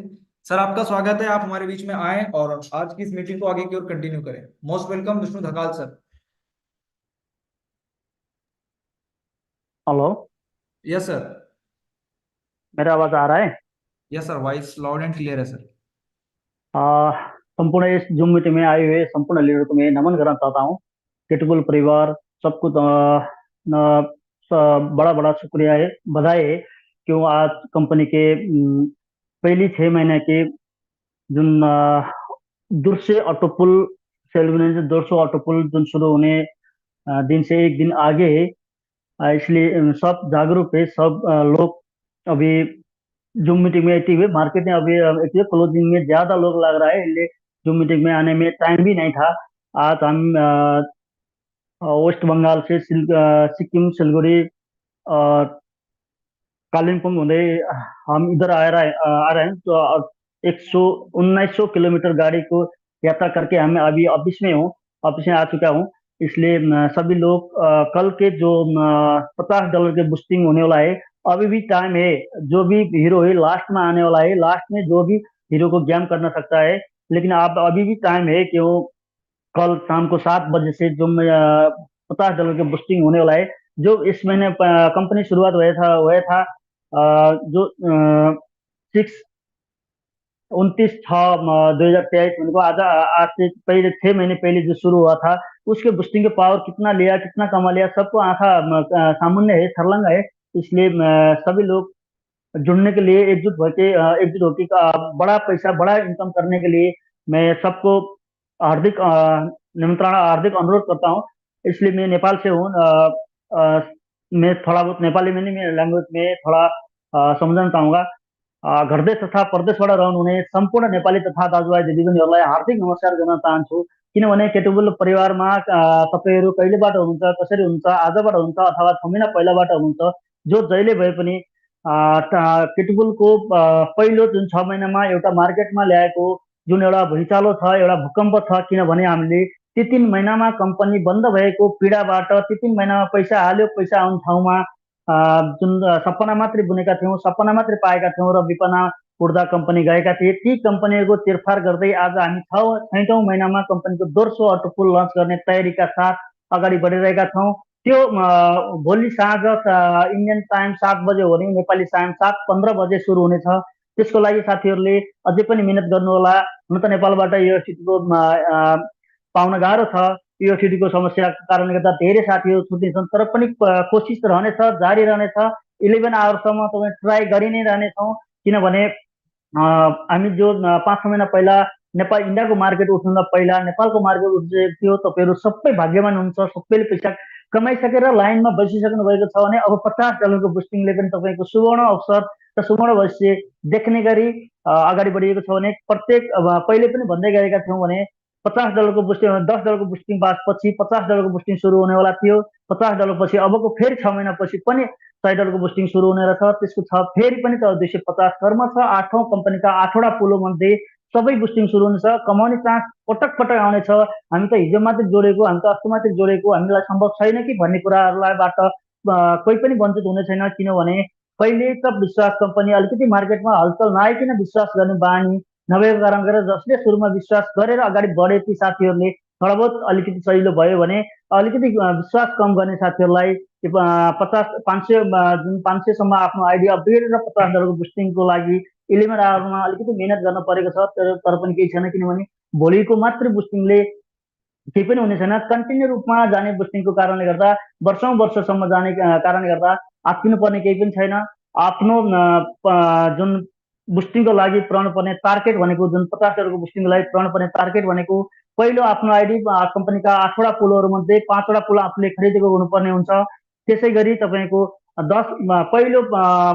सर आपका स्वागत है, आप हमारे बीच में आए और आज की इस मीटिंग को आगे की ओर कंटिन्यू करें। Most welcome Vishnu Dhakal sir. Hello. Yes sir. मेरा आवाज आ रहा है? Yes sir, voice loud and clear है सर। संपूर्ण इस जूम मीटिंग में आए हुए संपूर्ण लीडर को मैं नमन करना चाहता हूँ। केटुपुल परिवार सबको बड़ा बड़ा शुक्रिया है, बधाई है। क्यों आज कंपनी के पहली 6 महीने के जुन दूरसे ऑटोपुल सेल दूरसो ऑटोपुल जुन शुरू होने दिन से एक दिन आगे है। इसलिए सब जागरूक है, सब लोग अभी जूम मीटिंग में एक्टिव है। मार्केट में अभी एक्टिव, क्लोजिंग में ज्यादा लोग लग रहा है, इसलिए जो मीटिंग में आने में टाइम भी नहीं था। आज हम वेस्ट बंगाल से सिक्किम, सिलगुड़ी और कालिम्पोंग हुँदै हम इधर आ रहे हैं। तो 1900 किलोमीटर गाड़ी को यात्रा करके हमें अभी ऑफिस में हूँ, ऑफिस में आ चुका हूँ। इसलिए सभी लोग कल के जो $50 के बूस्टिंग होने वाला है, अभी भी टाइम है। जो भी हीरो है लास्ट में आने वाला है, लास्ट में जो भी हीरो को गेम करना सकता है। लेकिन आप अभी भी टाइम है कि वो कल शाम को 7 बजे से जो $50 के बूस्टिंग होने वाला है। जो इस महीने कंपनी शुरुआत हुआ था जो 29/6/2023 को आज से पहले 6 महीने पहले जो शुरू हुआ था, उसके बूस्टिंग के पावर कितना लिया, कितना कमा लिया, सबको आंखा सामान्य है, छर्लंग है। इसलिए सभी लोग जुड़ने के लिए एकजुट होके बड़ा पैसा, बड़ा इनकम करने के लिए मैं सबको हार्दिक निमंत्रण, हार्दिक अनुरोध करता हूँ। इसलिए मैं नेपाल से हूँ। मैं थोड़ा बहुत नेपाली में नहीं, मेरे लैंग्वेज में थोड़ा सम्झन चाहूँगा। घरदेश तथा परदेशबाट रहनुहुने सम्पूर्ण नेपाली तथा दाजुभाइ दिदीबहिनीहरूलाई हार्दिक नमस्कार गर्न चाहन्छु। किनभने केटुबुल परिवारमा तपाईँहरू कहिलेबाट हुनुहुन्छ, कसरी हुनुहुन्छ, आजबाट हुनुहुन्छ अथवा 6 महिना पहिलाबाट हुनुहुन्छ, जो जहिले भए पनि केटुबुलको पहिलो जुन 6 महिनामा एउटा मार्केटमा ल्याएको जुन एउटा भुइँचालो छ, एउटा भूकम्प छ। किनभने हामीले ती 3 महिनामा कम्पनी बन्द भएको पीडाबाट, ती 3 महिनामा पैसा हाल्यो, पैसा आउने ठाउँमा जुन सपना मात्रै बुनेका थियौँ, सपना मात्रै पाएका थियौँ र विपना उड्दा कम्पनी गएका थिए, ती कम्पनीहरूको तिरफार गर्दै आज हामी छैटौँ महिनामा कम्पनीको दोस्रो अटोपुल लन्च गर्ने तयारीका साथ अगाडि बढिरहेका छौँ। त्यो भोलि साँझ इन्डियन टाइम 7 बजे हो भने नेपाली टाइम 7:15 बजे सुरु हुनेछ। त्यसको लागि साथीहरूले अझै पनि मिहिनेत गर्नुहोला। हुन त नेपालबाट यो स्थितिको पाउन गाह्रो छ। पीओसिडीको समस्याको कारणले गर्दा धेरै साथीहरू छुट्टिन्छन्, तर पनि कोसिस रहनेछ, जारी रहनेछ। 11 आवरसम्म तपाईँ ट्राई गरि नै रहनेछौँ। किनभने हामी जो 5-6 महिना पहिला नेपाल इन्डियाको मार्केट उठ्नुभन्दा पहिला नेपालको मार्केट उठेको थियो। तपाईँहरू सबै भाग्यवान हुनुहुन्छ, सबैले पैसा कमाइसकेर लाइनमा बसिसक्नु भएको छ भने अब $50 को बुस्टिङले पनि तपाईँको सुवर्ण अवसर र सुवर्ण भविष्य देख्ने गरी अगाडि बढिएको छ भने प्रत्येक पहिले पनि भन्दै गरेका थियौँ भने $50 को बुस्टिङ, $10 को बुस्टिङ पछि $50 को बुस्टिङ सुरु हुनेवाला थियो। $50 पछि अबको फेरि 6 महिना पछि पनि $100 को बुस्टिङ सुरु हुने रहेछ। त्यसको छ फेरि पनि त 250 कर्म छ। 8औं कम्पनीका 8वटा पुलो मध्ये सबै बुस्टिङ सुरु हुनेछ। कमाउने चान्स पटक पटक आउनेछ। हामी त हिजो मात्रै जोडेको, हामी त अस्ति मात्रै जोडेको, हामीलाई सम्भव छैन कि भन्ने कुराहरूलाईबाट कोही पनि वञ्चित हुने छैन। किनभने कहिले त विश्वास कम्पनी अलिकति मार्केटमा हलचल नआइकन विश्वास गर्ने बानी नभएको कारण गरेर जसले सुरुमा विश्वास गरेर अगाडि बढे ती साथीहरूले थोडा बहुत अलिकति सजिलो भयो भने अलिकति विश्वास कम गर्ने साथीहरूलाई 500 जुन 500सम्म आफ्नो आइडी अपडेट र $50 को बुस्टिङको लागि 11 आवरमा अलिकति मेहनत गर्न परेको छ। तर पनि केही छैन, किनभने भोलिको मात्रै बुस्टिङले केही पनि हुने छैन। कन्टिन्यू रूपमा जाने बुस्टिङको कारणले गर्दा, वर्षौं वर्षसम्म जाने कारणले गर्दा आत्तिनु पर्ने केही पनि छैन। आफ्नो जुन बुस्टिङको लागि पुऱ्याउनु पर्ने टार्गेट भनेको, जुन $50 को बुस्टिङको लागि पुऱ्याउनु पर्ने टार्गेट भनेको, पहिलो आफ्नो आइडी कम्पनीका 8वटा पुलहरूमध्ये 5वटा पुल आफूले खरिदेको हुनुपर्ने हुन्छ। त्यसै गरी तपाईँको पहिलो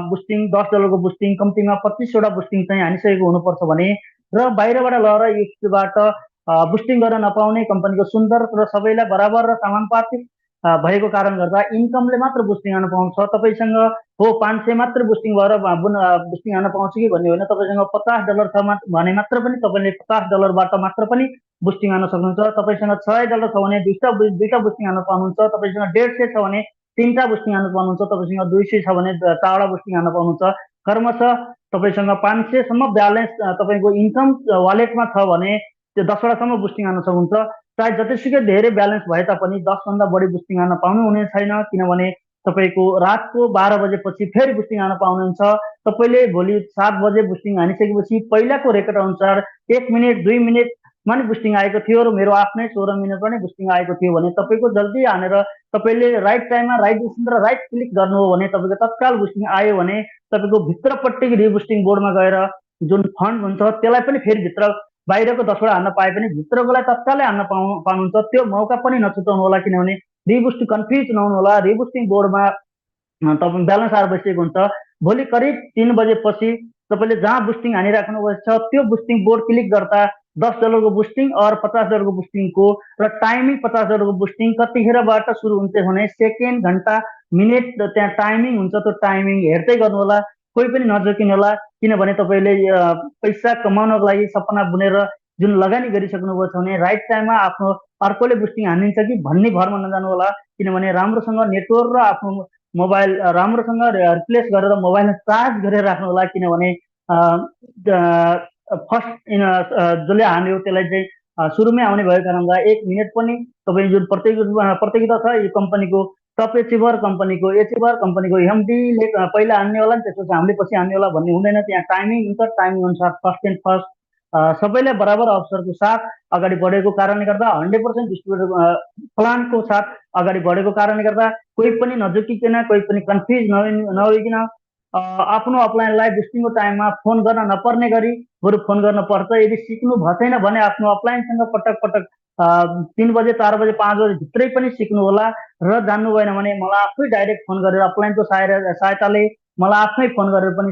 बुस्टिङ $10 को बुस्टिङ कम्तीमा 25वटा बुस्टिङ चाहिँ हानिसकेको हुनुपर्छ भने र बाहिरबाट लगेर यो स्थितिबाट बुस्टिङ गर्न नपाउने कम्पनीको सुन्दर र सबैलाई बराबर र समानुपातिक भएको कारण गर्दा इन्कमले मात्र बुस्टिङ हान्न पाउँछ। तपाईँसँग हो 500 मात्र बुस्टिङ भएर बुस्टिङ हान्न पाउँछु कि भन्ने होइन। तपाईँसँग $50 छ भने मात्र पनि तपाईँले $50बाट मात्र पनि बुस्टिङ हान्न सक्नुहुन्छ। तपाईँसँग $600 छ भने दुईटा बुस्टिङ हान्न पाउनुहुन्छ। तपाईँसँग 150 छ भने 3टा बुस्टिङ हान्न पाउनुहुन्छ। तपाईँसँग 200 छ भने 4वटा बुस्टिङ हान्न पाउनुहुन्छ। क्रमशः तपाईँसँग 500सम्म ब्यालेन्स तपाईँको इन्कम वालेटमा छ भने त्यो 10वटासम्म बुस्टिङ हान्न सक्नुहुन्छ। चाहे जतिसुकै धेरै ब्यालेन्स भए तापनि 10भन्दा बढी बुस्टिङ हान्न पाउनु हुने छैन। किनभने तपाईँको रातको 12 बजेपछि फेरि बुस्टिङ हान्न पाउनुहुन्छ। तपाईँले भोलि 7 बजे बुस्टिङ हानिसकेपछि पहिलाको रेकर्ड अनुसार 1 मिनट 2 मिनटमा नै बुस्टिङ आएको थियो र मेरो आफ्नै 16 मिनटमा नै बुस्टिङ आएको थियो भने तपाईँको जल्दी हानेर तपाईँले राइट टाइममा राइट डिसिसन र राइट क्लिक गर्नु हो भने तपाईँको तत्काल बुस्टिङ आयो भने तपाईँको भित्रपट्टि रिबुस्टिङ बोर्डमा गएर जुन फन्ड हुन्छ त्यसलाई पनि फेरि भित्र बाहिरको 10वटा हान्न पाए पनि भित्रकोलाई तत्कालै हान्न पाउनुहुन्छ। त्यो मौका पनि नछुटाउनु होला। किनभने रिबुस्टिङ कन्फ्युज नहुनु होला। रिबुस्टिङ बोर्डमा तपाईँ ब्यालेन्स आएर बसिएको हुन्छ। भोलि करिब 3 बजेपछि तपाईँले जहाँ बुस्टिङ हानिराख्नु भएको छ त्यो बुस्टिङ बोर्ड क्लिक गर्दा $10 बुस्टिङ और $50 बुस्टिङको र टाइमिङ $50 बुस्टिङ कतिखेरबाट सुरु हुन्छ भने सेकेन्ड, घन्टा, मिनेट त्यहाँ टाइमिङ हुन्छ। त्यो टाइमिङ हेर्दै गर्नु होला, कोही पनि नजोकिनु होला, किनभने तपाईँले पैसा कमाउनको लागि सपना बुनेर जुन लगानी गरिसक्नुभएको छ भने राइट टाइममा आफ्नो अर्कोले बुस्टिङ हानिन्छ कि भन्ने भरमा नजानु होला, किनभने राम्रोसँग नेटवर्क र आफ्नो मोबाइल राम्रोसँग रिप्लेस गरेर मोबाइलमा चार्ज गरेर राख्नु होला, किनभने फर्स्ट जसले हान्यो त्यसलाई चाहिँ सुरुमै आउने भएको कारणले 1 मिनट पनि तपाईँ जुन प्रतियोगिता छ यो कम्पनीको टप एचिभर कम्पनीको एमडीले पहिला हान्ने होला नि, त्यसपछि हामीले पछि हान्ने होला भन्ने हुँदैन। त्यहाँ टाइमिङ हुन्छ, टाइमिङ अनुसार फर्स्ट एन्ड फर्स्ट सबैलाई बराबर अवसरको साथ अगाडि बढेको कारणले गर्दा 100% डिस्ट्रिब्युटर प्लानको साथ अगाडि बढेको कारणले गर्दा कोही पनि नझुकिकन, कोही पनि कन्फ्युज नहोइकन आफ्नो अपलाइनलाई बुस्टिङको टाइममा फोन गर्न नपर्ने गरी बरु फोन गर्न पर्छ। यदि सिक्नु भएन भने आफ्नो अपलाइनसँग पटक पटक 3 बजे, 4 बजे, 5 बजे भित्रै पनि सिक्नु होला र जान्नु भएन भने मलाई आफै डाइरेक्ट फोन गरेर अपलाइनको सहायताले मलाई आफै फोन गरेर पनि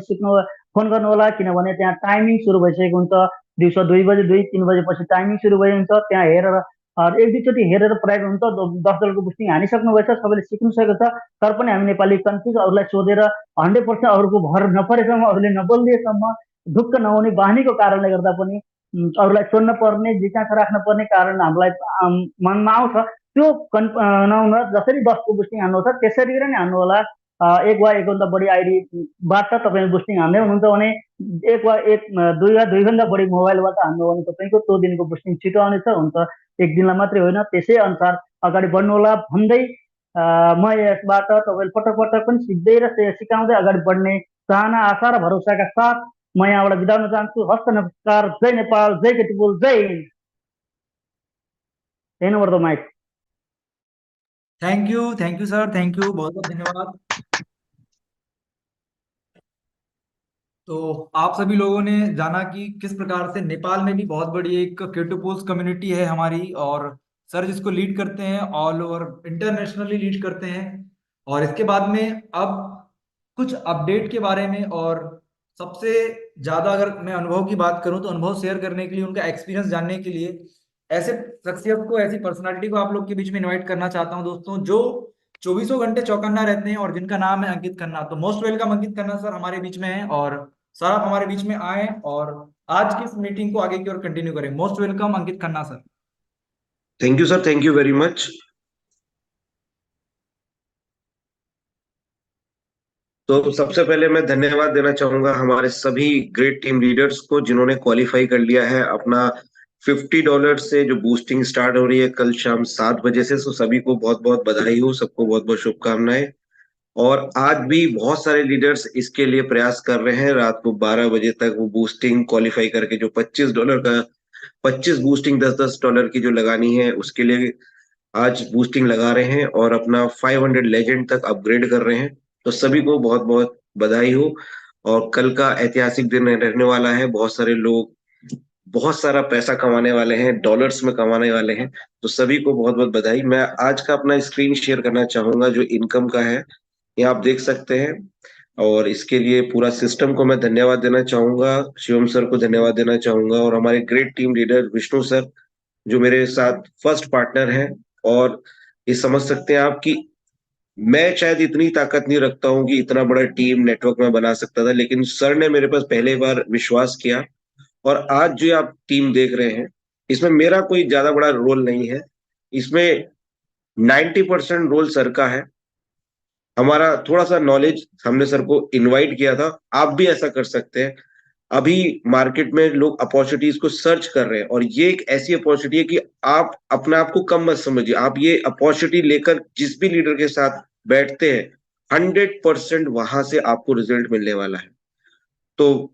फोन गर्नु होला, किनभने त्यहाँ टाइमिङ सुरु भइसकेको हुन्छ। दिउँसो 2 बजे, 2-3 बजेपछि टाइमिङ सुरु भइन्छ। त्यहाँ हेरेर एक दुईचोटि हेरेर प्राइज हुन्छ। $10 बुस्टिङ हानिसक्नु भएछ, सबैले सिक्नु सकेको छ, तर पनि हामी नेपाली कन्फ्युज अरूलाई सोधेर 100% अरूको भर नपरेसम्म, अरूले नबोलिदिएसम्म, ढुक्क नहुने बानीको कारणले गर्दा पनि अरूलाई सोध्न पर्ने, जिज्ञासा राख्न पर्ने कारण हामीलाई मनमा आउँछ। त्यो नहुन जसरी 10को बुस्टिङ हान्नु छ त्यसरी नै हान्नु होला। एक वा एकभन्दा बढी आइडीबाट तपाईँ बुस्टिङ हान्दै हुनुहुन्छ भने दुई वा दुईभन्दा बढी मोबाइलबाट हान्नु हो भने तपाईँको त्यो दिनको बुस्टिङ छिटो आउनेछ हुन्छ। एक दिनलाई मात्रै होइन, त्यसै अनुसार अगाडि बढ्नु होला भन्दै म यसबाट तपाईँले पटक पटक पनि सिक्दै र सिकाउँदै अगाडि बढ्ने चाहना, आशा र भरोसाका साथ म यहाँबाट बिदा हुन चाहन्छु। हस्त, नमस्कार, जय नेपाल, जय केटीपुल, जय हिन्द। हेर्नु पर्दो mic. Thank you sir, thank you, बहुत बहुत धन्यवाद। तो आप सभी लोगों ने जाना कि किस प्रकार से नेपाल में भी बहुत बड़ी एक केटोपोल्स कम्युनिटी है हमारी, और सर जिसको लीड करते हैं ऑल ओवर इंटरनेशनली लीड करते हैं। और इसके बाद में अब कुछ अपडेट के बारे में, और सबसे ज्यादा अगर मैं अनुभव की बात करूं तो अनुभव शेयर करने के लिए, उनका एक्सपीरियंस जानने के लिए ऐसे शख्सियत को, ऐसी पर्सनालिटी को आप लोग के बीच में इनवाइट करना चाहता हूं दोस्तों, जो 24 घंटे चौकन्ना रहते हैं और जिनका नाम है अंकित खन्ना। तो मोस्ट वेलकम अंकित खन्ना सर हमारे बीच में है, और सर आप हमारे बीच में आए और आज की इस मीटिंग को आगे की ओर कंटिन्यू करें। Most welcome Ankit Khanna sir. Thank you sir, thank you very much. तो सबसे पहले मैं धन्यवाद देना चाहूंगा हमारे सभी ग्रेट टीम लीडर्स को जिन्होंने क्वालिफाई कर लिया है अपना $50 से जो बूस्टिंग स्टार्ट हो रही है कल शाम 7 बजे से। तो सभी को बहुत बहुत बधाई हो, सबको बहुत बहुत शुभकामनाएं। और आज भी बहुत सारे लीडर्स इसके लिए प्रयास कर रहे हैं, रात को 12 बजे तक वो बूस्टिंग क्वालिफाई करके जो $25 का 25 बूस्टिंग $10 की जो लगानी है उसके लिए आज बूस्टिंग लगा रहे हैं और अपना 500 लेजेंड तक अपग्रेड कर रहे हैं। तो सभी को बहुत बहुत बधाई हो। और कल का ऐतिहासिक दिन रहने वाला है, बहुत सारे लोग बहुत सारा पैसा कमाने वाले हैं, डॉलर्स में कमाने वाले हैं। तो सभी को बहुत बहुत बधाई। मैं आज का अपना स्क्रीन शेयर करना चाहूंगा जो इनकम का है, ये आप देख सकते हैं। और इसके लिए पूरा सिस्टम को मैं धन्यवाद देना चाहूंगा, शिवम सर को धन्यवाद देना चाहूंगा, और हमारे great team leader Vishnu sir जो मेरे साथ फर्स्ट पार्टनर हैं। और ये समझ सकते हैं आप कि मैं शायद इतनी ताकत नहीं रखता हूं कि इतना बड़ा टीम नेटवर्क में बना सकता था, लेकिन सर ने मेरे पास पहले बार विश्वास किया। और आज जो आप टीम देख रहे हैं इसमें मेरा कोई ज्यादा बड़ा रोल नहीं है, इसमें 90% रोल सर का है। हमारा थोड़ा सा नॉलेज, हमने सर को इनवाइट किया था, आप भी ऐसा कर सकते हैं। अभी मार्केट में लोग अपॉर्चुनिटीज को सर्च कर रहे हैं और ये एक ऐसी अपॉर्चुनिटी है कि आप अपने आप को कम मत समझिए। आप ये अपॉर्चुनिटी लेकर जिस भी लीडर के साथ बैठते हैं 100% वहां से आपको रिजल्ट मिलने वाला है। तो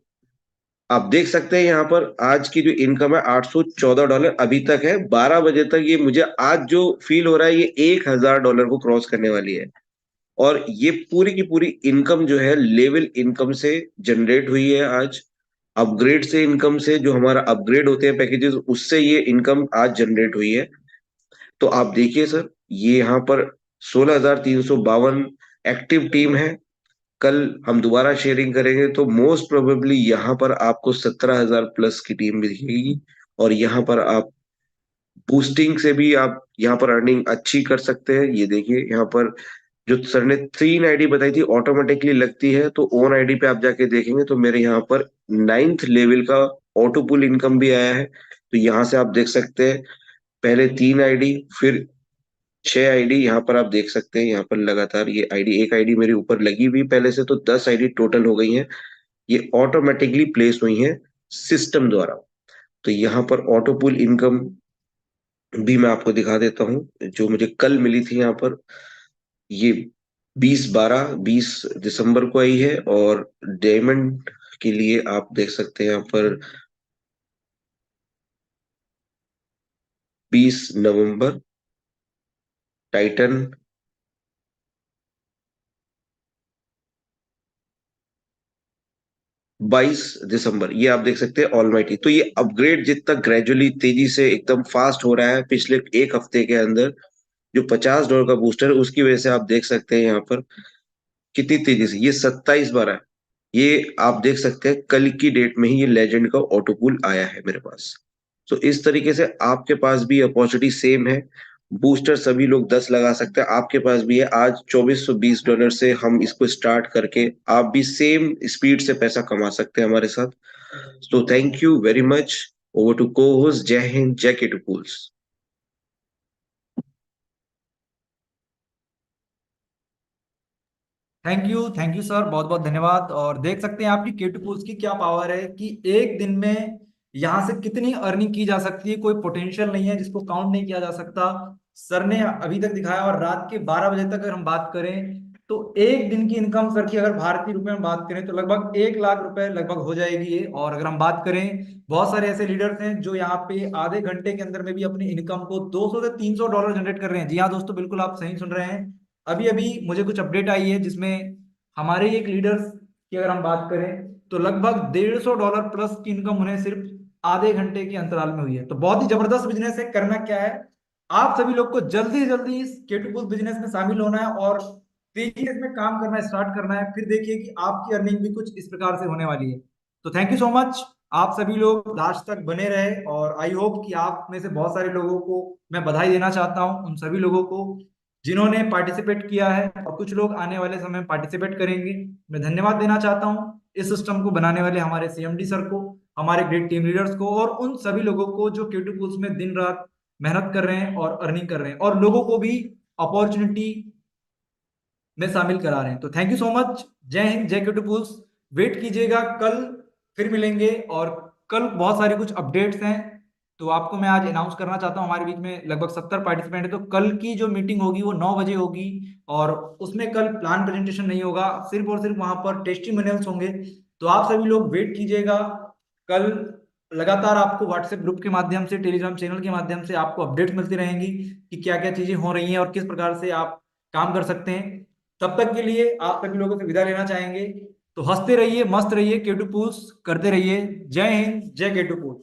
आप देख सकते हैं यहाँ पर आज की जो इनकम है $814 अभी तक है। 12 बजे तक ये मुझे आज जो फील हो रहा है ये $1000 को क्रॉस करने वाली है। और ये पूरी की पूरी इनकम जो है लेवल इनकम से जनरेट हुई है आज, अपग्रेड से इनकम से, जो हमारा अपग्रेड होते हैं पैकेजेस उससे ये इनकम आज जनरेट हुई है। तो आप देखिए सर, ये यहाँ पर 16,352 एक्टिव टीम है। कल हम दोबारा शेयरिंग करेंगे तो मोस्ट प्रोबेबली यहाँ पर आपको 17,000 प्लस की टीम भी दिखेगी। और यहाँ पर आप बूस्टिंग से भी आप यहाँ पर अर्निंग अच्छी कर सकते हैं। ये देखिए यहाँ पर जो सर ने 3 आईडी बताई थी ऑटोमेटिकली लगती है, तो ओन आईडी पे आप जाके देखेंगे तो मेरे यहाँ पर 9th लेवल का ऑटो पुल इनकम भी आया है। तो यहाँ से आप देख सकते हैं पहले 3 आईडी, फिर 6 आईडी, यहाँ पर आप देख सकते हैं यहाँ पर लगातार ये आईडी, एक आईडी मेरे ऊपर लगी हुई पहले से, तो 10 आईडी टोटल हो गई हैं। ये ऑटोमेटिकली प्लेस हुई हैं सिस्टम द्वारा। तो यहाँ पर ऑटो पुल इनकम भी मैं आपको दिखा देता हूँ जो मुझे कल मिली थी। यहाँ पर ये 20 दिसंबर को आई है, और डायमंड के लिए आप देख सकते हैं यहाँ पर 20 नवंबर, टाइटन 22 दिसंबर, ये आप देख सकते हैं ऑलमाइटी। तो ये अपग्रेड जितना ग्रेजुअली तेजी से एकदम फास्ट हो रहा है पिछले एक हफ्ते के अंदर, जो $50 का बूस्टर है उसकी वजह से आप देख सकते हैं यहाँ पर कितनी तेजी से ये 27 बार है। ये आप देख सकते हैं कल की डेट में ही ये लेजेंड का ऑटो पूल आया है मेरे पास। तो इस तरीके से आपके पास भी अपॉर्चुनिटी सेम है। बूस्टर सभी लोग 10 लगा सकते हैं, आपके पास भी है। आज $2420 से हम इसको स्टार्ट करके आप भी सेम स्पीड से पैसा कमा सकते हैं हमारे साथ। तो thank you very much. Over to को होस्ट। जय हिंद, जय के टू पूल्स। थैंक यू सर, बहुत बहुत धन्यवाद। और देख सकते हैं आपकी केटू पूल्स की क्या पावर है कि एक दिन में यहाँ से कितनी अर्निंग की जा सकती है। कोई पोटेंशियल नहीं है जिसको काउंट नहीं किया जा सकता। सर ने अभी तक दिखाया, और रात के 12 बजे तक अगर हम बात करें तो एक दिन की इनकम सर की अगर भारतीय रुपए में बात करें तो लगभग 1 लाख रुपए लगभग हो जाएगी ये। और अगर हम बात करें, बहुत सारे ऐसे लीडर्स हैं जो यहाँ पे आधे घंटे के अंदर में भी अपनी इनकम को $200 से $300 जनरेट कर रहे हैं। जी हाँ दोस्तों, बिल्कुल आप सही सुन रहे हैं। अभी अभी मुझे कुछ अपडेट आई है जिसमें हमारे एक लीडर्स की अगर हम बात करें तो लगभग $150 प्लस की इनकम उन्हें सिर्फ आधे घंटे के अंतराल में हुई है। तो बहुत ही जबरदस्त बिजनेस है। करना क्या है, आप सभी लोग को जल्दी से जल्दी इस केटुपुल बिजनेस में शामिल होना है और तेजी से इसमें काम करना स्टार्ट करना है। फिर देखिए कि आपकी अर्निंग भी कुछ इस प्रकार से होने वाली है। तो थैंक यू सो मच, आप सभी लोग लास्ट तक बने रहे। और आई होप कि आप में से बहुत सारे लोगों को मैं बधाई देना चाहता हूं, उन सभी लोगों को जिन्होंने पार्टिसिपेट किया है, और कुछ लोग आने वाले समय में पार्टिसिपेट करेंगे। मैं धन्यवाद देना चाहता हूं इस सिस्टम को बनाने वाले हमारे सीएमडी सर को, हमारे ग्रेट टीम लीडर्स को, और उन सभी लोगों को जो केटू पूल्स में दिन रात मेहनत कर रहे हैं और अर्निंग कर रहे हैं और लोगों को भी अपॉर्चुनिटी में शामिल करा रहे हैं। तो थैंक यू सो मच। जय हिंद, जय केटू पूल्स। वेट कीजिएगा, कल फिर मिलेंगे। और कल बहुत सारी कुछ अपडेट्स हैं, तो आपको मैं आज अनाउंस करना चाहता हूं। हमारे बीच में लगभग 70 पार्टिसिपेंट है, तो कल की जो मीटिंग होगी वो 9 बजे होगी। और उसमें कल प्लान प्रेजेंटेशन नहीं होगा, सिर्फ और सिर्फ वहां पर टेस्टिमोनियल्स होंगे। तो आप सभी लोग वेट कीजिएगा। कल लगातार आपको व्हाट्सएप ग्रुप के माध्यम से, टेलीग्राम चैनल के माध्यम से आपको अपडेट्स मिलती रहेंगी कि क्या क्या चीजें हो रही हैं और किस प्रकार से आप काम कर सकते हैं। तब तक के लिए आप सभी लोगों से विदा लेना चाहेंगे। तो हंसते रहिए, मस्त रहिए, केटू पूल्स करते रहिए। जय हिंद, जय केटू पूल्स।